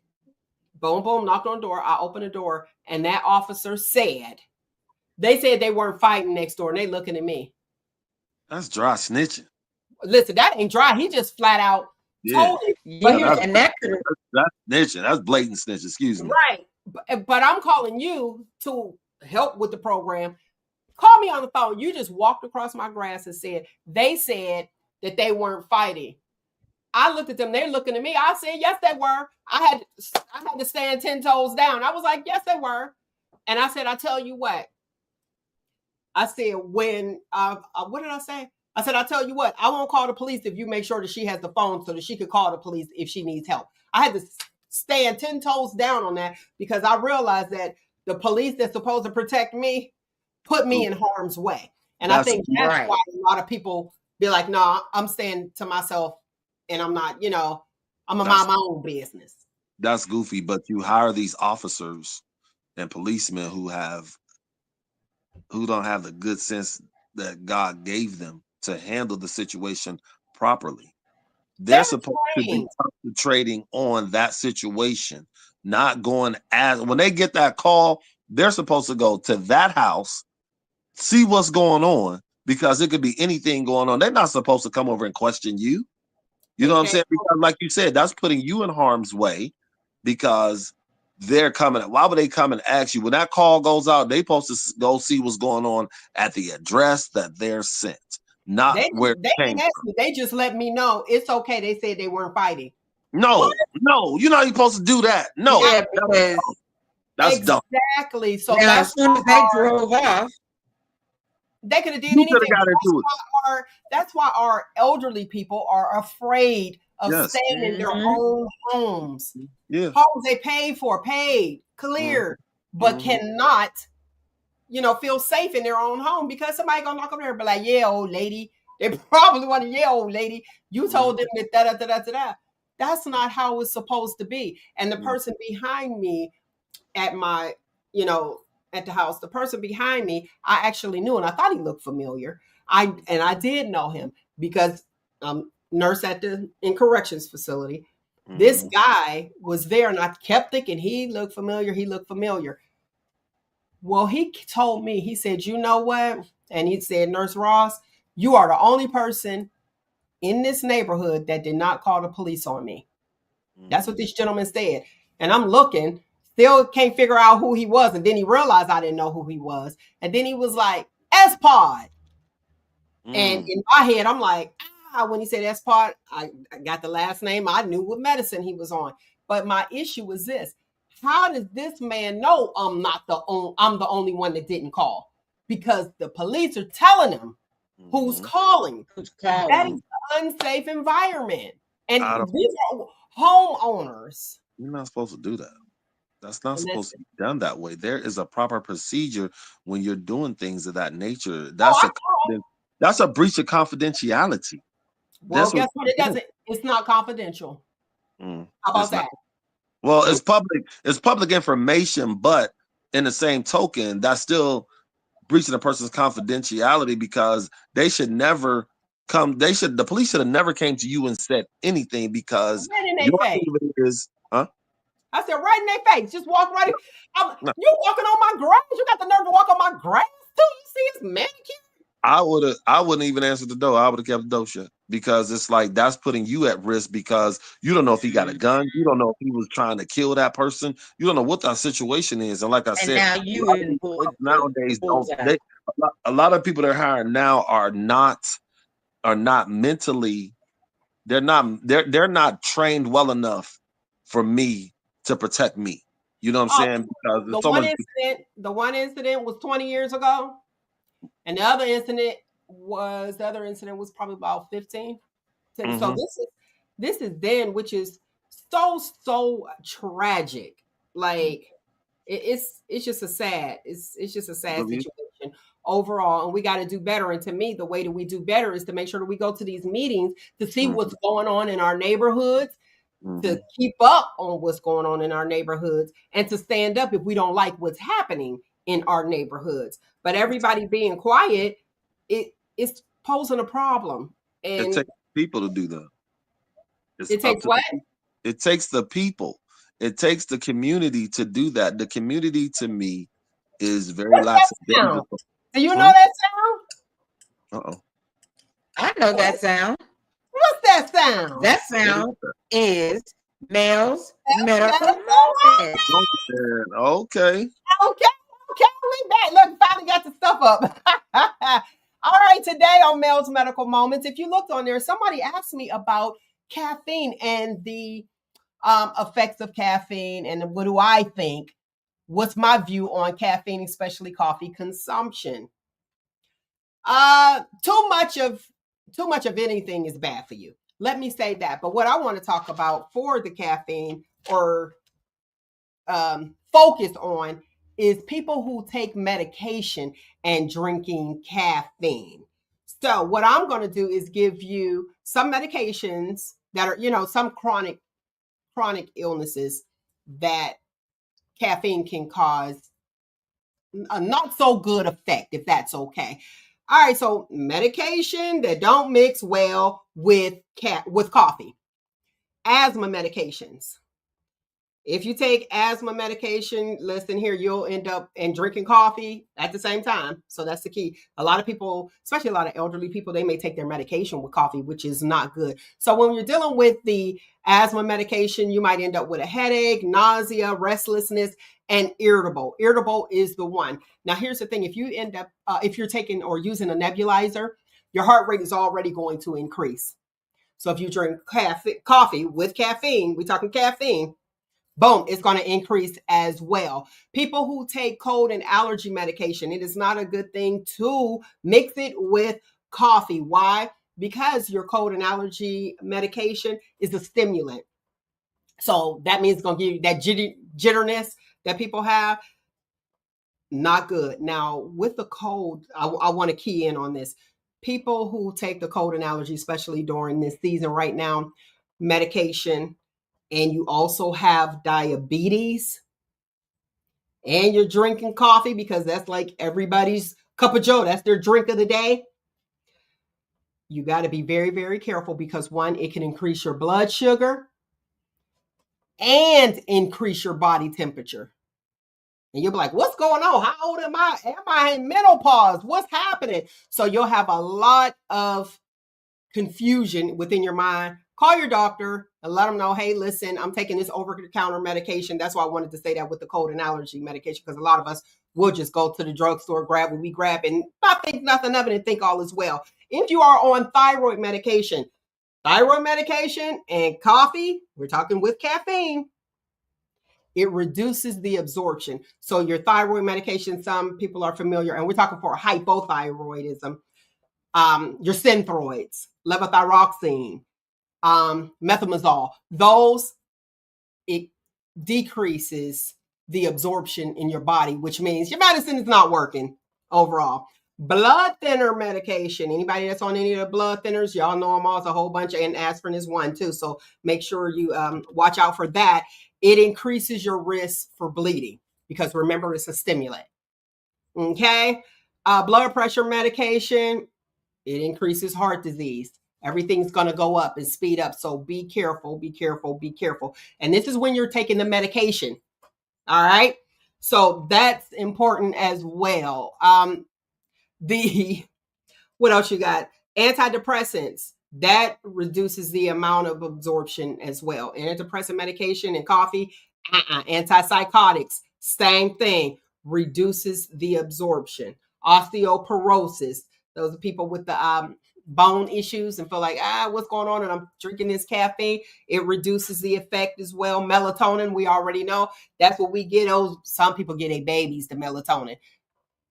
boom, boom, knocked on the door. I opened the door and that officer said, they said they weren't fighting next door and they looking at me. That's dry snitching. Listen, that ain't dry. He just flat out told it. That's snitching. That's blatant snitching. Excuse me. Right. But I'm calling you to help with the program. Call me on the phone. You just walked across my grass and said, they said that they weren't fighting. I looked at them. They're looking at me. I said, yes, they were. I had to stand 10 toes down. I was like, yes, they were. And I said, I tell you what. I said, when, what did I say? I said, I'll tell you what, I won't call the police if you make sure that she has the phone so that she could call the police if she needs help. I had to stand 10 toes down on that because I realized that the police that's supposed to protect me put me in harm's way. And I think that's why a lot of people be like, no, I'm staying to myself and I'm not, I'm going to mind my own business. That's goofy, but you hire these officers and policemen who don't have the good sense that God gave them to handle the situation properly. They're supposed to be concentrating on that situation, not going when they get that call, they're supposed to go to that house, see what's going on, because it could be anything going on. They're not supposed to come over and question you. You know what I'm saying? Because like you said, that's putting you in harm's way because they're coming. Why would they come and ask you? When that call goes out, they supposed to go see what's going on at the address that they're sent. Not where they didn't ask me. They just let me know it's okay. They said they weren't fighting. No, you're not even supposed to do that. No, that's dumb. Exactly. So as soon as they drove off, they could have did anything. That's why our elderly people are afraid of staying in their own homes. Yeah. Homes they paid, cleared, but cannot, feel safe in their own home because somebody gonna knock over there and be like, yeah, old lady. They probably want to, yeah, old lady. You told them that da-da-da-da-da. That's not how it's supposed to be. And the person behind me at my, at the house, the person behind me, I actually knew, and I thought he looked familiar. I did know him because nurse in corrections facility. This guy was there, and I kept thinking he looked familiar. Well, he told me, he said, you know what? And he said, Nurse Ross, you are the only person in this neighborhood that did not call the police on me. That's what this gentleman said. And I'm looking, still can't figure out who he was. And then he realized I didn't know who he was. And then he was like, S-Pod. And in my head, I'm like, when he said S-Pod, I got the last name. I knew what medicine he was on. But my issue was this. How does this man know I'm the only one that didn't call? Because the police are telling him who's calling. That is an unsafe environment. And these are homeowners. You're not supposed to do that. That's not supposed to be done that way. There is a proper procedure when you're doing things of that nature. That's a breach of confidentiality. Well, guess what? It's not confidential. How about that? Well, it's public. It's public information, but in the same token, that's still breaching a person's confidentiality because they should never come. The police should have never came to you and said anything because your activity is, I said right in their face. Just walk right in. You walking on my grass? You got the nerve to walk on my grass too? You see it's manicure? I wouldn't even answer the door. I would have kept the door shut because it's like that's putting you at risk because you don't know if he got a gun. You don't know if he was trying to kill that person. You don't know what that situation is. And like I said, nowadays, a lot of people they're hiring now are not mentally. They're not trained well enough for me to protect me. You know what I'm Oh, saying? Because the there's so one much. incident, the one incident was 20 years ago, and the other incident was probably about 15. So Mhm. this is then, which is so tragic. Like it's just a sad it's just a sad Believe. situation overall, and we got to do better. And to me, the way that we do better is to make sure that we go to these meetings to see Mhm. what's going on in our neighborhoods, to Mhm. keep up on what's going on in our neighborhoods, and to stand up if we don't like what's happening in our neighborhoods. But everybody being quiet, it's posing a problem. It And takes people to do that. It's it up takes to what? it takes the people. It takes the community to do that. The community to me is very What's that sound? lackadaisical. Do you know Huh? that sound? Uh-oh. I know that sound. What's that sound? That What is sound that? is Mel's That's medical the moment. Okay. Okay, okay, we back. Look, finally got the stuff up. All right, today on Mel's Medical Moments, if you looked on there, somebody asked me about caffeine and the effects of caffeine, and what do I think? What's my view on caffeine, especially coffee consumption? Too much of anything is bad for you. Let me say that. But what I want to talk about for the caffeine, or focus on, is people who take medication and drinking caffeine. So what I'm going to do is give you some medications that are, some chronic illnesses that caffeine can cause a not so good effect, if that's okay. All right, so medication that don't mix well with coffee. Asthma medications. If you take asthma medication, listen here, you'll end up and drinking coffee at the same time. So that's the key. A lot of people, especially a lot of elderly people, they may take their medication with coffee, which is not good. So when you're dealing with the asthma medication, you might end up with a headache, nausea, restlessness, and irritable. Irritable is the one. Now, here's the thing. If you end up, if you're taking or using a nebulizer, your heart rate is already going to increase. So if you drink coffee with caffeine, we're talking caffeine, boom, it's going to increase as well. People who take cold and allergy medication, it is not a good thing to mix it with coffee. Why? Because your cold and allergy medication is a stimulant. So that means it's going to give you that jitterness that people have. Not good. Now, with the cold, I want to key in on this. People who take the cold and allergy, especially during this season right now, medication, and you also have diabetes, and you're drinking coffee, because that's like everybody's cup of joe, that's their drink of the day, you got to be very, very careful, because one, it can increase your blood sugar and increase your body temperature. And you'll be like, what's going on? How old am I? Am I in menopause? What's happening? So you'll have a lot of confusion within your mind. Call your doctor and let them know, hey, listen, I'm taking this over-the-counter medication. That's why I wanted to say that with the cold and allergy medication, because a lot of us will just go to the drugstore, grab what we grab, and not think nothing of it and think all is well. If you are on thyroid medication and coffee, we're talking with caffeine, it reduces the absorption. So your thyroid medication, some people are familiar, and we're talking for hypothyroidism, your synthroids, levothyroxine, methimazole, those, it decreases the absorption in your body, which means your medicine is not working overall. Blood thinner medication, anybody that's on any of the blood thinners, y'all know them all. It's a whole bunch, and aspirin is one too. So make sure you watch out for that. It increases your risk for bleeding, because remember, it's a stimulant. Okay. Blood pressure medication, it increases heart disease. Everything's going to go up and speed up. So be careful, be careful, be careful. And this is when you're taking the medication. All right. So that's important as well. What else you got? Antidepressants. That reduces the amount of absorption as well. Antidepressant medication and coffee. Antipsychotics, same thing. Reduces the absorption. Osteoporosis. Those are people with bone issues and feel like, what's going on? And I'm drinking this caffeine. It reduces the effect as well. Melatonin, we already know that's what we get. Some people get a babies, the melatonin.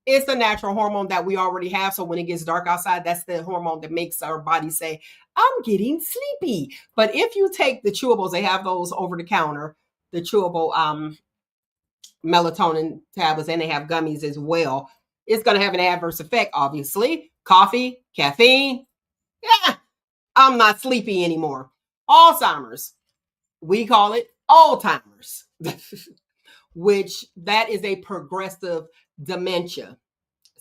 It's a natural hormone that we already have. So when it gets dark outside, that's the hormone that makes our body say, I'm getting sleepy. But if you take the chewables, they have those over the counter, the chewable melatonin tablets, and they have gummies as well. It's going to have an adverse effect, obviously. Coffee, caffeine. Yeah, I'm not sleepy anymore. Alzheimer's, we call it Alzheimer's, which that is a progressive dementia.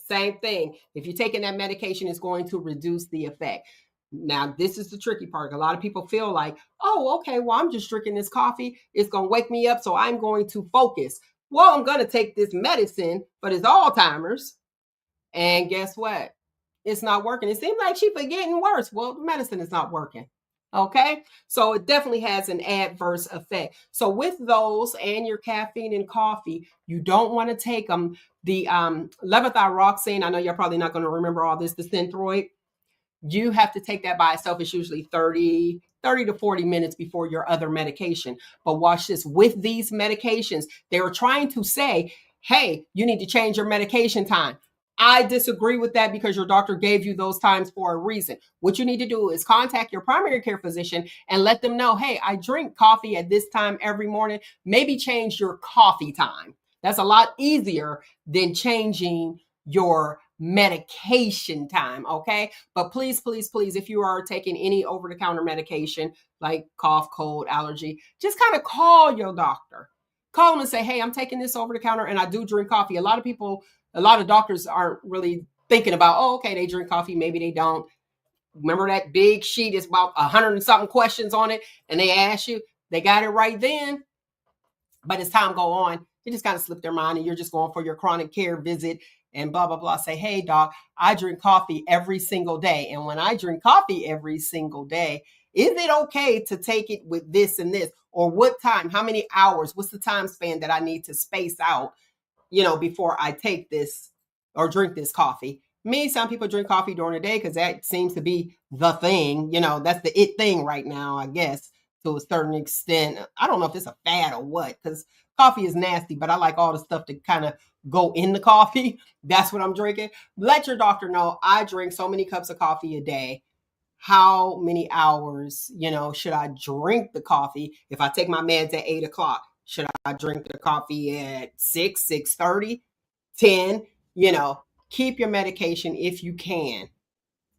Same thing. If you're taking that medication, it's going to reduce the effect. Now, this is the tricky part. A lot of people feel like, oh, okay, well, I'm just drinking this coffee. It's going to wake me up, so I'm going to focus. Well, I'm going to take this medicine, but it's Alzheimer's. And guess what? It's not working. It seems like she's getting worse. Well, the medicine is not working. Okay. So it definitely has an adverse effect. So with those and your caffeine and coffee, you don't want to take them. The levothyroxine, I know you're probably not going to remember all this, the Synthroid, you have to take that by itself. It's usually 30 to 40 minutes before your other medication. But watch this. With these medications, they were trying to say, hey, you need to change your medication time. I disagree with that because your doctor gave you those times for a reason. What you need to do is contact your primary care physician and let them know, hey, I drink coffee at this time every morning. Maybe change your coffee time. That's a lot easier than changing your medication time, okay? But please, please, please, if you are taking any over-the-counter medication like cough, cold, allergy, just kind of call your doctor. Call them and say, hey, I'm taking this over-the-counter and I do drink coffee. A lot of doctors aren't really thinking about, oh, okay, they drink coffee, maybe they don't. Remember that big sheet is about 100 and something questions on it, and they ask you, they got it right then. But as time go on, it just kind of slipped their mind, and you're just going for your chronic care visit and blah, blah, blah. Say, hey, doc, I drink coffee every single day. And when I drink coffee every single day, is it okay to take it with this and this? Or what time? How many hours? What's the time span that I need to space out, before I take this or drink this coffee? Some people drink coffee during the day because that seems to be the thing. That's the it thing right now, I guess, to a certain extent. I don't know if it's a fad or what, because coffee is nasty, but I like all the stuff to kind of go in the coffee. That's what I'm drinking. Let your doctor know I drink so many cups of coffee a day. How many hours, should I drink the coffee? If I take my meds at 8 o'clock, should I drink the coffee at 6, 6:30, 10? Keep your medication if you can.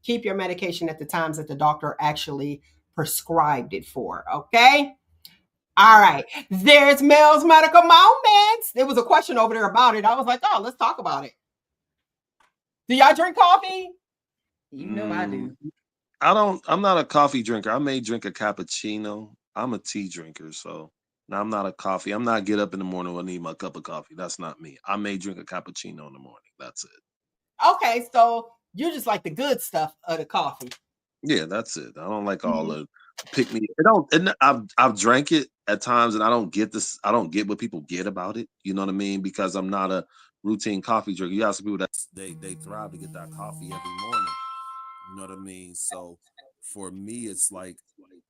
Keep your medication at the times that the doctor actually prescribed it for. Okay. All right. There's Mel's medical moments. There was a question over there about it. I was like, oh, let's talk about it. Do y'all drink coffee? I do. I'm not a coffee drinker. I may drink a cappuccino. I'm a tea drinker, so now I'm not a coffee. I'm not get up in the morning when I need my cup of coffee. That's not me. I may drink a cappuccino in the morning. That's it. Okay, so you just like the good stuff of the coffee. Yeah, that's it. I don't like all the pick me. I've drank it at times, and I don't get this. I don't get what people get about it. You know what I mean? Because I'm not a routine coffee drinker. You ask people that they thrive to get that coffee every morning. You know what I mean? So for me, it's like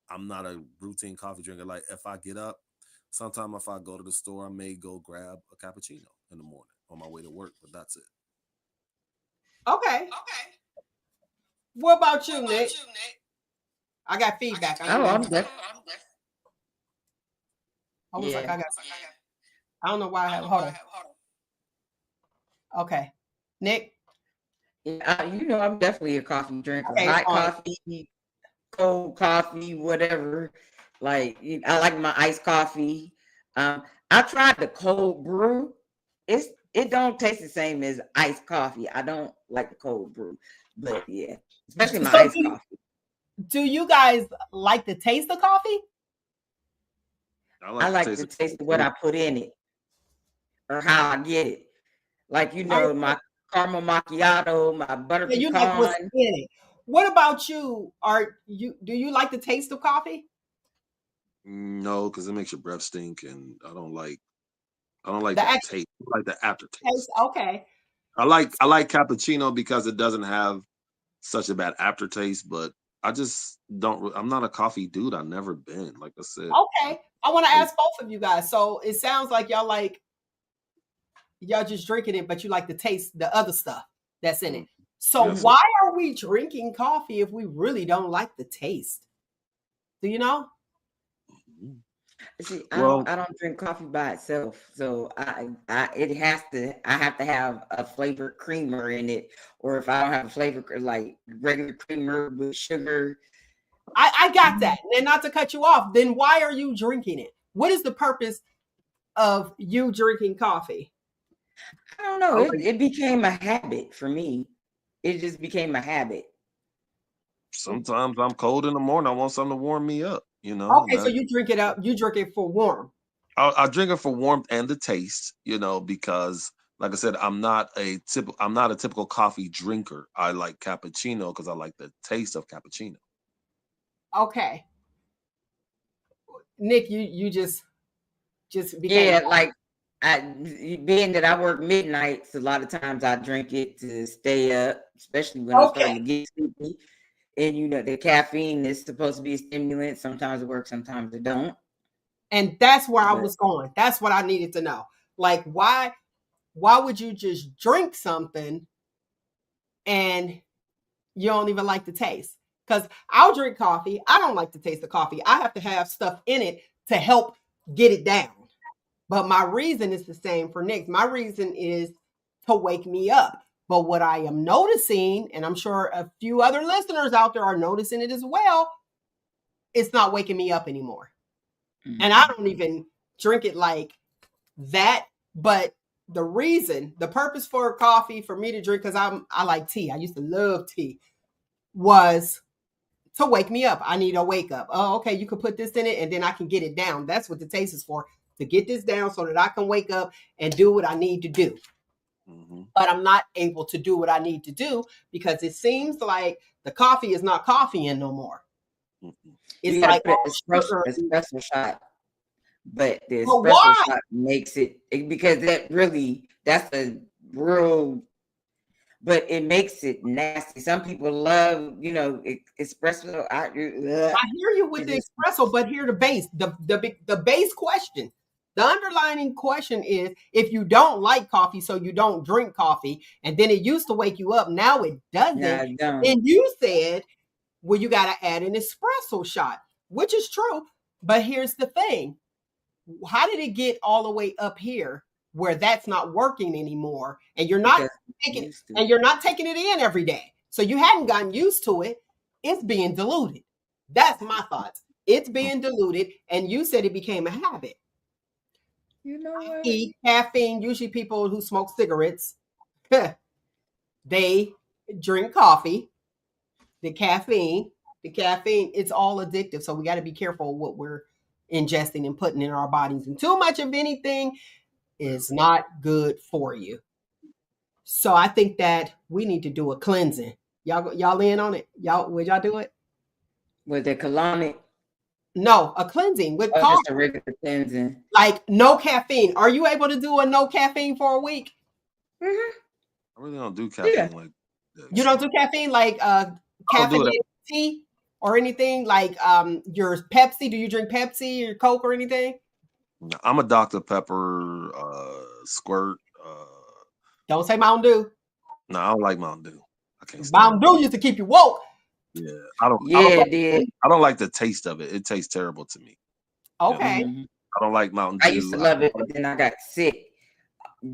I'm not a routine coffee drinker. Like if I get up, sometime if I go to the store, I may go grab a cappuccino in the morning on my way to work, but that's it. Okay. What about you, Nick? I got feedback. I'm definitely. I was like, I don't know why I have. Hold on. Okay, Nick. I'm definitely a coffee drinker. Okay, hot coffee, cold coffee, whatever. Like I like my iced coffee. I tried the cold brew. It don't taste the same as iced coffee. I don't like the cold brew, but yeah, especially my iced coffee. Do you guys like the taste of coffee? I like the taste of what I put in it or how I get it. Like my caramel macchiato, my butter pecan. You like what's in it. What about you? Do you like the taste of coffee? No, because it makes your breath stink, and I don't like the taste. I like the aftertaste. Okay. I like cappuccino because it doesn't have such a bad aftertaste, but I just don't. I'm not a coffee dude. I've never been. Like I said. Okay. I want to ask both of you guys. So it sounds like y'all just drinking it, but you like to taste the other stuff that's in it. So Yes. why are we drinking coffee if we really don't like the taste? Do you know? See, Well, I don't drink coffee by itself, so I have to have a flavored creamer in it, or if I don't have a flavor like regular creamer with sugar. I got that. And not to cut you off, then why are you drinking it? What is the purpose of you drinking coffee? I don't know. I It became a habit for me. It just became a habit. sometimes I'm cold in the morning. I want something to warm me up. You know. Okay, so you drink it up. You drink it for warm. I drink it for warmth and the taste. You know, because like I said, I'm not a typical coffee drinker. I like cappuccino because I like the taste of cappuccino. Okay. Nick, you just became Yeah, like being that I work midnights, a lot of times I drink it to stay up, especially when I'm starting to get sleepy. And you know, the caffeine is supposed to be a stimulant. Sometimes it works, sometimes it don't. And that's where I was going. That's what I needed to know. Like, why would you just drink something and you don't even like the taste? Because I'll drink coffee. I don't like the taste of coffee. I have to have stuff in it to help get it down. But my reason is the same for Nick. My reason is to wake me up. But what I am noticing, and I'm sure a few other listeners out there are noticing it as well, it's not waking me up anymore. Mm-hmm. And I don't even drink it like that. But the purpose for coffee for me to drink, because I like tea. I used to love tea, was to wake me up. I need a wake up. Oh, okay, you can put this in it and then I can get it down. That's what the taste is for, to get this down so that I can wake up and do what I need to do. Mm-hmm. But I'm not able to do what I need to do because it seems like the coffee is not coffeeing no more. Mm-hmm. It's like espresso shot. But the espresso shot makes it because that's a real, but it makes it nasty. Some people love, espresso. I hear you with the espresso, but here the base question. The underlining question is, if you don't like coffee, so you don't drink coffee, and then it used to wake you up, now it doesn't. And you said, well, you got to add an espresso shot, which is true. But here's the thing. How did it get all the way up here where that's not working anymore? And you're not taking it in every day. So you hadn't gotten used to it. It's being diluted. That's my thoughts. It's being diluted. And you said it became a habit. You know what? Caffeine, usually people who smoke cigarettes, they drink coffee. The caffeine, it's all addictive. So we got to be careful what we're ingesting and putting in our bodies. And too much of anything is not good for you. So I think that we need to do a cleansing. Y'all in on it? Would y'all do it? With the colonic? No, a cleansing with coffee. Just a regular cleansing. Like no caffeine. Are you able to do a no caffeine for a week? Mm-hmm. I really don't do caffeine like that. You don't do caffeine like caffeinated tea or anything like your Pepsi? Do you drink Pepsi or Coke or anything? No, I'm a Dr. Pepper squirt. Don't say Mountain Dew. No, I don't like Mountain Dew. I can't. Mountain Dew used to keep you woke. Yeah, I don't like the taste of it. It tastes terrible to me. Okay. I don't like Mountain Dew. I used to love it, but then I got sick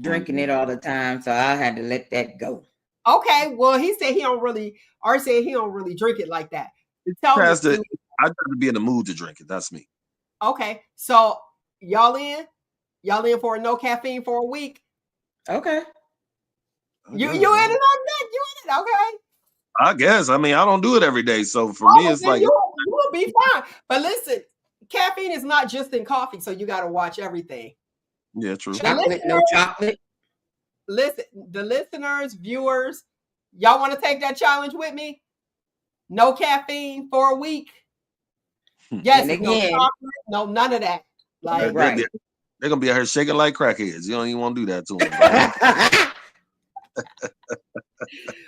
drinking it all the time, so I had to let that go. Okay, well, he said he don't really drink it like that. I'd have to be in the mood to drink it. That's me. Okay, so y'all in for a no caffeine for a week? Okay. You in it on that? You in it? Okay. I guess. I mean, I don't do it every day, so for me, it's like you will be fine. But listen, caffeine is not just in coffee, so you got to watch everything. Yeah, true. Chocolate, no chocolate. Listen, the listeners, viewers, y'all want to take that challenge with me? No caffeine for a week. Yes, no chocolate, no none of that. Like they're gonna be out here shaking like crackheads. You don't even want to do that to them.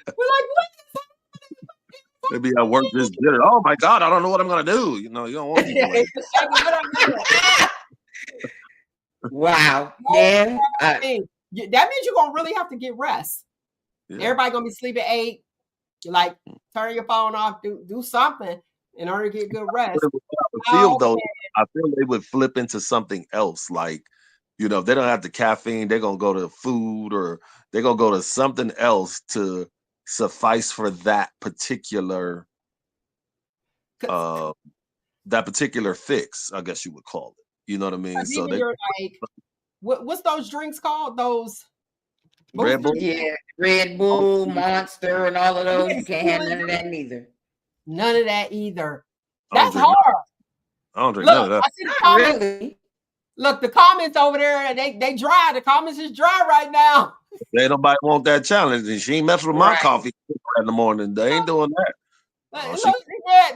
We're like, what? Maybe I work this dinner. Oh my God, I don't know what I'm gonna do. You know, you don't want people like Wow. that. Yeah. That means you're gonna really have to get rest. Yeah. Everybody gonna be sleeping at 8. You like turn your phone off, do something in order to get good rest. I feel they would flip into something else. Like, you know, if they don't have the caffeine, they're gonna go to food or they're gonna go to something else to suffice for that particular fix, I guess you would call it. You know what I mean? So they you're like, what's those drinks called? Those Red Bull? Yeah, Red Bull, Monster, and all of those. You can't have none of that neither. None of that either. I don't That's drink hard. I don't drink none of that. I see the comments. Really? Look, the comments over there, they dry. The comments is dry right now. Ain't nobody want that challenge. And she ain't messing with my coffee in the morning. They ain't doing that.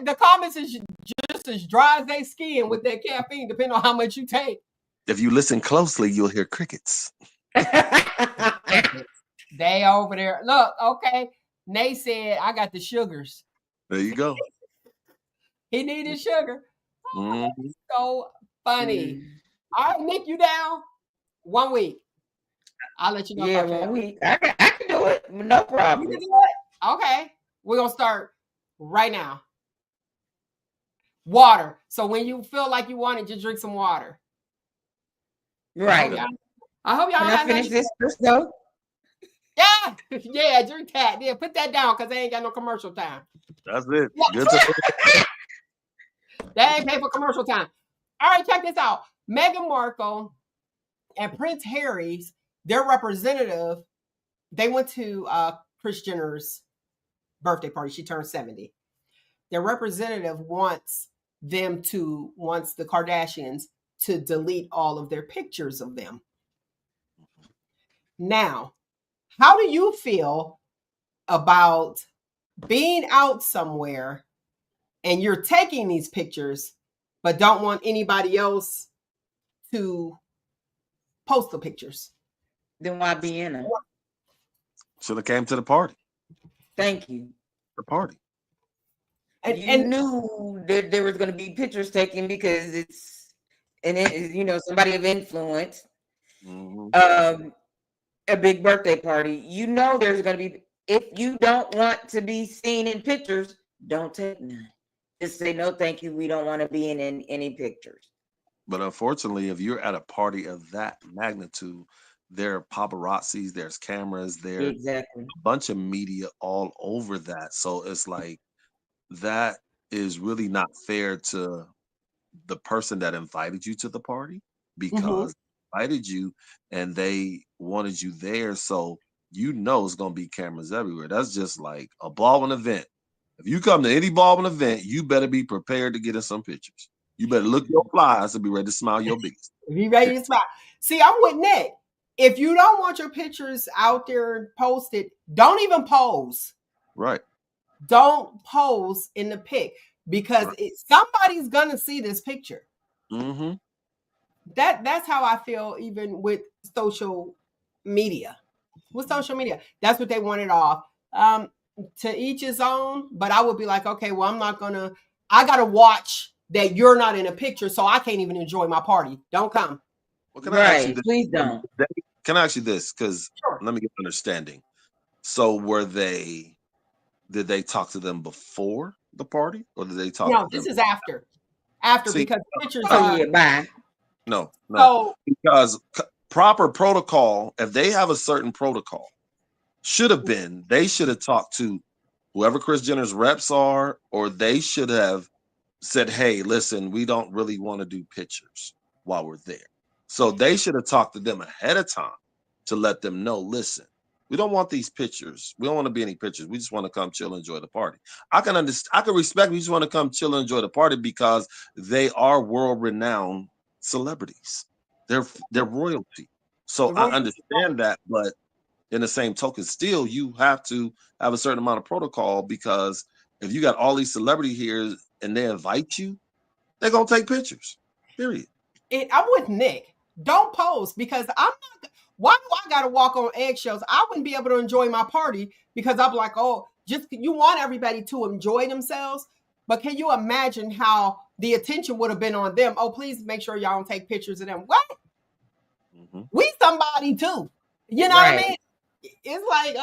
The comments is just as dry as they skin with that caffeine, depending on how much you take. If you listen closely, you'll hear crickets. They over there. Look, okay. Nate said, I got the sugars. There you go. He needed sugar. Mm-hmm. So funny. All right, Nick, you down? 1 week. I'll let you know. Yeah, 1 week. I can do it. No problem. You can do it? Okay. We're going to start right now. Water. So when you feel like you want it, just drink some water. Right. I hope y'all Can I finish this first though? Yeah. Yeah, drink that. Yeah, put that down because they ain't got no commercial time. That's it. Good They ain't pay for commercial time. All right, check this out. Meghan Markle and Prince Harry's, their representative, they went to Kris Jenner's birthday party. She turned 70. Their representative wants the Kardashians to delete all of their pictures of them. Now, how do you feel about being out somewhere and you're taking these pictures, but don't want anybody else to post the pictures? Then why be in them? Should have came to the party. Thank you. The party. And knew that there was going to be pictures taken because it's somebody of influence. Mm-hmm. A big birthday party. You know there's going to be. If you don't want to be seen in pictures, don't take none. Just say no, thank you. We don't want to be in any pictures. But unfortunately, if you're at a party of that magnitude, there are paparazzis, there's cameras, there's a bunch of media all over that. So it's like that is really not fair to the person that invited you to the party because they invited you and they wanted you there. So you know it's going to be cameras everywhere. That's just like a Baldwin event. If you come to any Baldwin event, you better be prepared to get in some pictures. You better look your flies and be ready to smile your biggest. Be ready to smile. See, I'm with Nick. If you don't want your pictures out there posted, don't even pose. Right. Don't pose in the pic because somebody's gonna see this picture. Mm-hmm. That's how I feel even with social media. With social media, that's what they wanted off. To each his own, but I would be like, okay, well, I gotta watch that you're not in a picture, so I can't even enjoy my party. Don't come. Well, can I ask you this? Please don't. Can I ask you this? Because let me get an understanding. So did they talk to them before the party or did they talk to them? No, this is after. Because pictures bye. No. So, because proper protocol, if they have a certain protocol, they should have talked to whoever Kris Jenner's reps are, or they should have said, hey, listen, we don't really want to do pictures while we're there. So they should have talked to them ahead of time to let them know, listen, we don't want these pictures. We don't want to be any pictures. We just want to come chill and enjoy the party. I can respect we just want to come chill and enjoy the party because they are world-renowned celebrities. They're royalty. So I understand that, but in the same token, still you have to have a certain amount of protocol because if you got all these celebrities here and they invite you, they're gonna take pictures. Period. I'm with Nick. Don't pose because why do I gotta walk on eggshells? I wouldn't be able to enjoy my party because I'm like, oh, just you want everybody to enjoy themselves. But can you imagine how the attention would have been on them? Oh, please make sure y'all don't take pictures of them. What? Mhm. We somebody too. You know what I Right. mean? It's like,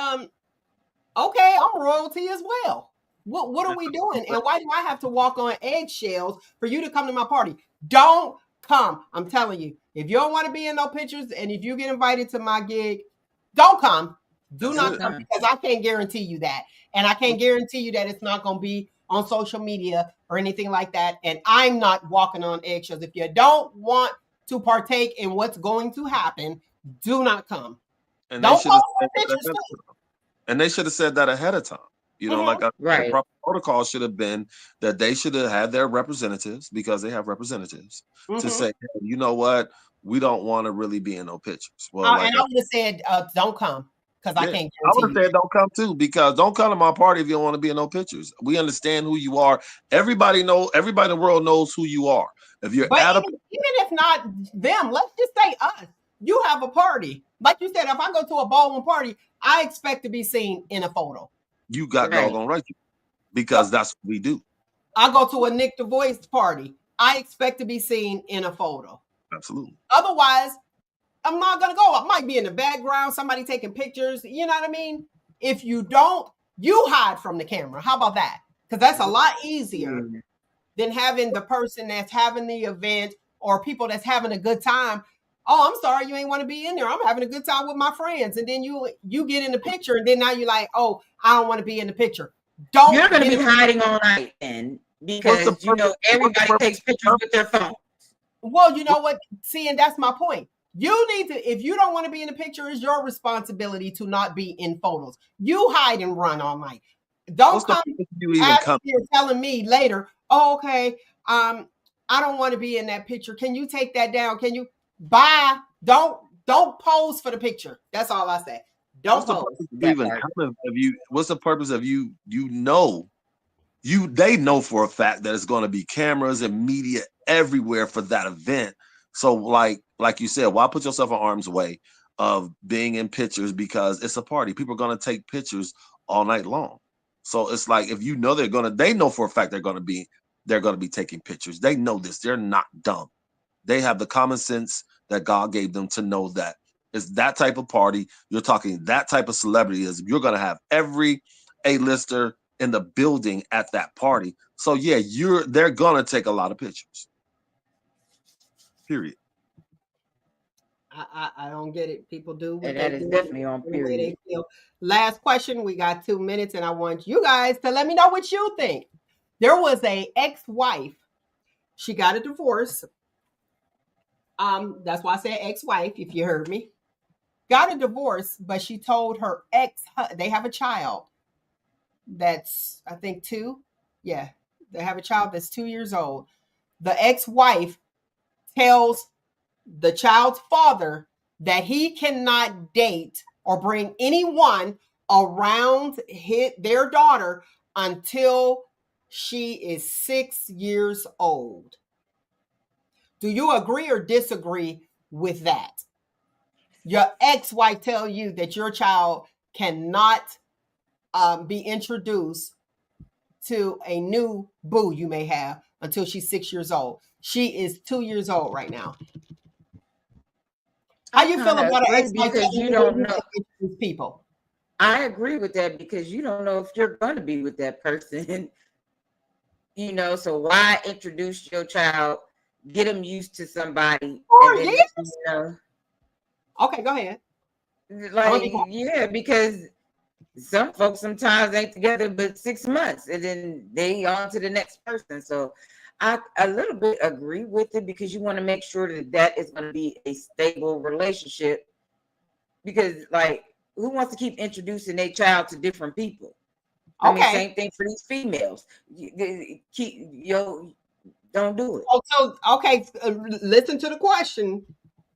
okay, I'm royalty as well. What are we doing? And why do I have to walk on eggshells for you to come to my party? Don't come. I'm telling you, if you don't want to be in no pictures and if you get invited to my gig, don't come. Do That's not it. come because I can't guarantee you that. And I can't guarantee you that it's not going to be on social media or anything like that. And I'm not walking on eggshells. If you don't want to partake in what's going to happen, do not come. And they Don't should have post said no that pictures too. and they should have said that ahead of time. You know, like Mhm. the Right. proper protocol should have been that they should have had their representatives, because they have representatives, to Mhm. say, hey, you know what, we don't want to really be in no pictures. Well, like, And I would have said, don't come because I yeah, can't I would guarantee have you. said don't come too, because don't come to my party if you don't want to be in no pictures. We understand who you are. Everybody in the world knows who you are. If you're But at a, even if not them, let's just say us. You have a party. Like you said, if I go to a ballroom party, I expect to be seen in a photo. you got Right. doggone right, So because that's what we do. I go to a Nick the Voice party. I expect to be seen in a photo. Absolutely. Otherwise, I'm not gonna go. I might be in the background, somebody taking pictures. You know what I mean? If you don't, you hide from the camera. How about that? Because that's a lot easier Yeah. than having the person that's having the event or people that's having a good time. Oh, I'm sorry, you ain't want to be in there. I'm having a good time with my friends, and then you get in the picture, and then now you're like, oh, I don't want to be in the picture. You're Don't going to get be in. hiding all night then, What's the because purpose? What's the everybody purpose? takes pictures with their phone. Well, you know what? See, and that's my point. You need to, if you don't want to be in the picture, it's your responsibility to not be in photos. You hide and run all night. Don't What's the come purpose of you even as coming? you're telling me later, oh, okay, I don't want to be in that picture. Can you take that down? Can you bye? Don't pose for the picture. That's all I say. What's Don't the pose. purpose of That even part. coming? Of you? What's the purpose of you? They know for a fact that it's going to be cameras and media everywhere for that event. So, like you said, why put yourself in harm's way of being in pictures? Because it's a party. People are going to take pictures all night long. So it's like, if you know they know for a fact they're going to be taking pictures. They know this. They're not dumb. They have the common sense that God gave them to know that it's that type of party. You're talking that type of celebrity. Is you're going to have every A-lister in the building at that party. So yeah, they're going to take a lot of pictures. Period. I don't get it. People do what And they that is do definitely on the way they period. feel. Last question. We got 2 minutes, and I want you guys to let me know what you think. There was a ex-wife. She got a divorce. That's why I said ex-wife, if you heard me. Got a divorce, but she told her ex, they have a child that's, I think, 2. Yeah, they have a child that's 2 years old. The ex-wife tells the child's father that he cannot date or bring anyone around their daughter until she is 6 years old. Do you agree or disagree with that? Your ex-wife tell you that your child cannot be introduced to a new boo you may have until she's 6 years old. She is 2 years old right now. How I you feel kind of about an agree ex-wife because telling you you that don't you know. can't introduce people? I agree with that because you don't know if you're going to be with that person. So why introduce your child, get them used to somebody, and 4 then years? Okay, go ahead. yeah, because some folks sometimes ain't together but 6 months, and then they on to the next person. So I a little bit agree with it because you want to make sure that is going to be a stable relationship. Because who wants to keep introducing their child to different people? I mean, Okay. same thing for these females. Don't do it. Okay. Listen to the question.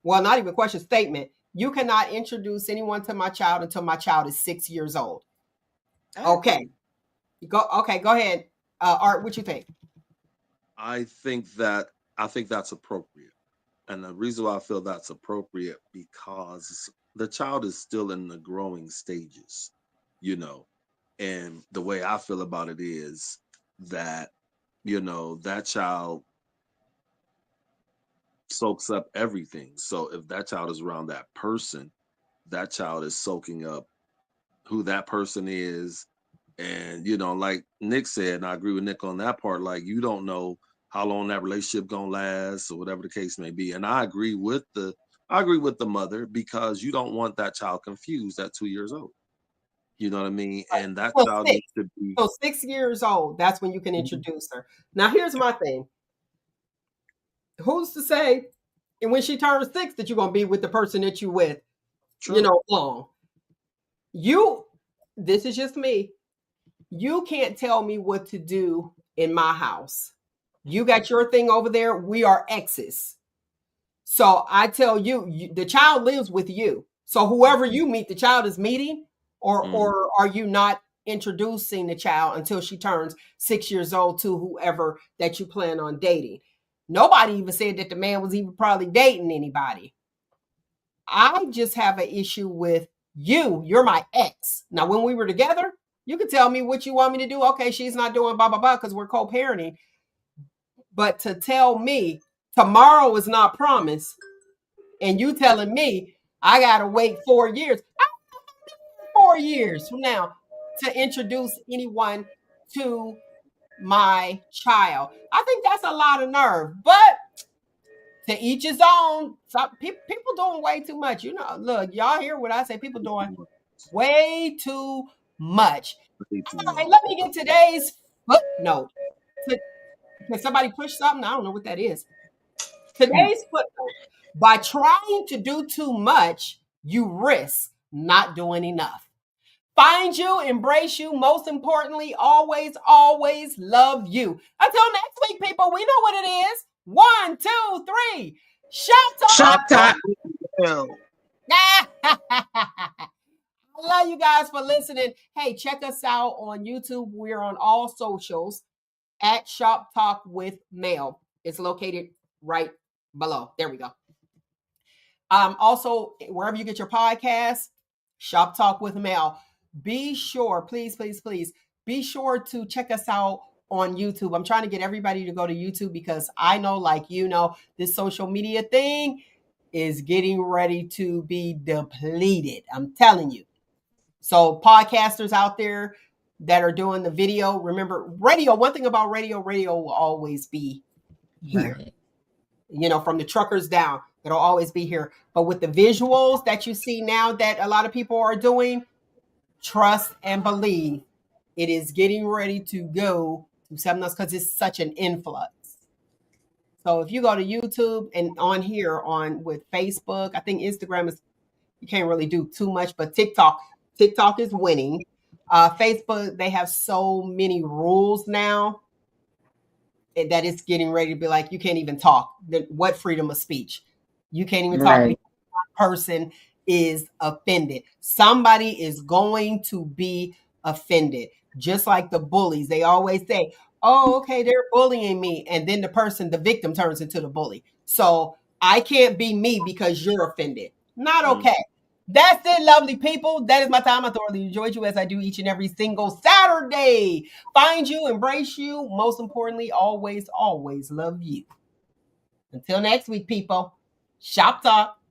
Well, not even question, statement. You cannot introduce anyone to my child until my child is 6 years old. Okay. Okay, go ahead. Art, what you think? I think that's appropriate. And the reason why I feel that's appropriate, because the child is still in the growing stages, you know. And the way I feel about it is that, that child soaks up everything. So if that child is around that person, that child is soaking up who that person is. And, like Nick said, and I agree with Nick on that part, like you don't know how long that relationship gonna last or whatever the case may be. And I agree with the mother, because you don't want that child confused at 2 years old. You know what I mean? And that Well, child 6. needs to be So 6 years old, that's when you can introduce her. Now, here's my thing. Who's to say, and when she turns 6, that you're going to be with the person that you with, true. long? This is just me. You can't tell me what to do in my house. You got your thing over there. We are exes. So I tell you, the child lives with you. So whoever you meet, the child is meeting, or are you not introducing the child until she turns 6 years old to whoever that you plan on dating? Nobody even said that the man was even probably dating anybody. I just have an issue with you. You're my ex. Now, when we were together, you can tell me what you want me to do. Okay, she's not doing blah, blah, blah, because we're co-parenting. But to tell me tomorrow is not promised, and you telling me I got to wait 4 years, 4 years from now, to introduce anyone to my child. I think that's a lot of nerve. But to each his own. Some people doing way too much. Look, y'all hear what I say. People doing way too much. All right, let me get today's footnote. Can somebody push something? I don't know what that is. Today's footnote. By trying to do too much, you risk not doing enough. Find you, embrace you, most importantly, always, always love you. Until next week, people, we know what it is. 1, 2, 3. ShopTalk. I love you guys for listening. Hey, check us out on YouTube. We're on all socials at Shop Talk with Mel. It's located right below. There we go. Also, wherever you get your podcasts, Shop Talk with Mel. Be sure, please, please, please, be sure to check us out on YouTube. I'm trying to get everybody to go to YouTube because I know, like this social media thing is getting ready to be depleted. I'm telling you. So podcasters out there that are doing the video, remember radio, one thing about radio will always be here. Right. From the truckers down, it'll always be here. But with the visuals that you see now that a lot of people are doing, trust and believe it is getting ready to go to something else because it's such an influx. So if you go to YouTube and on here with Facebook, I think Instagram is, you can't really do too much, but TikTok is winning. Facebook, they have so many rules now that it's getting ready to be like, you can't even talk. What freedom of speech? You can't even talk. Right. One person is offended. Somebody is going to be offended. Just like the bullies. They always say, oh, okay, they're bullying me. And then the victim turns into the bully. So I can't be me because you're offended. Not okay. That's it, lovely people. That is my time. I thoroughly enjoyed you as I do each and every single Saturday. Find you, embrace you. Most importantly, always, always love you. Until next week, people. Shop Talk.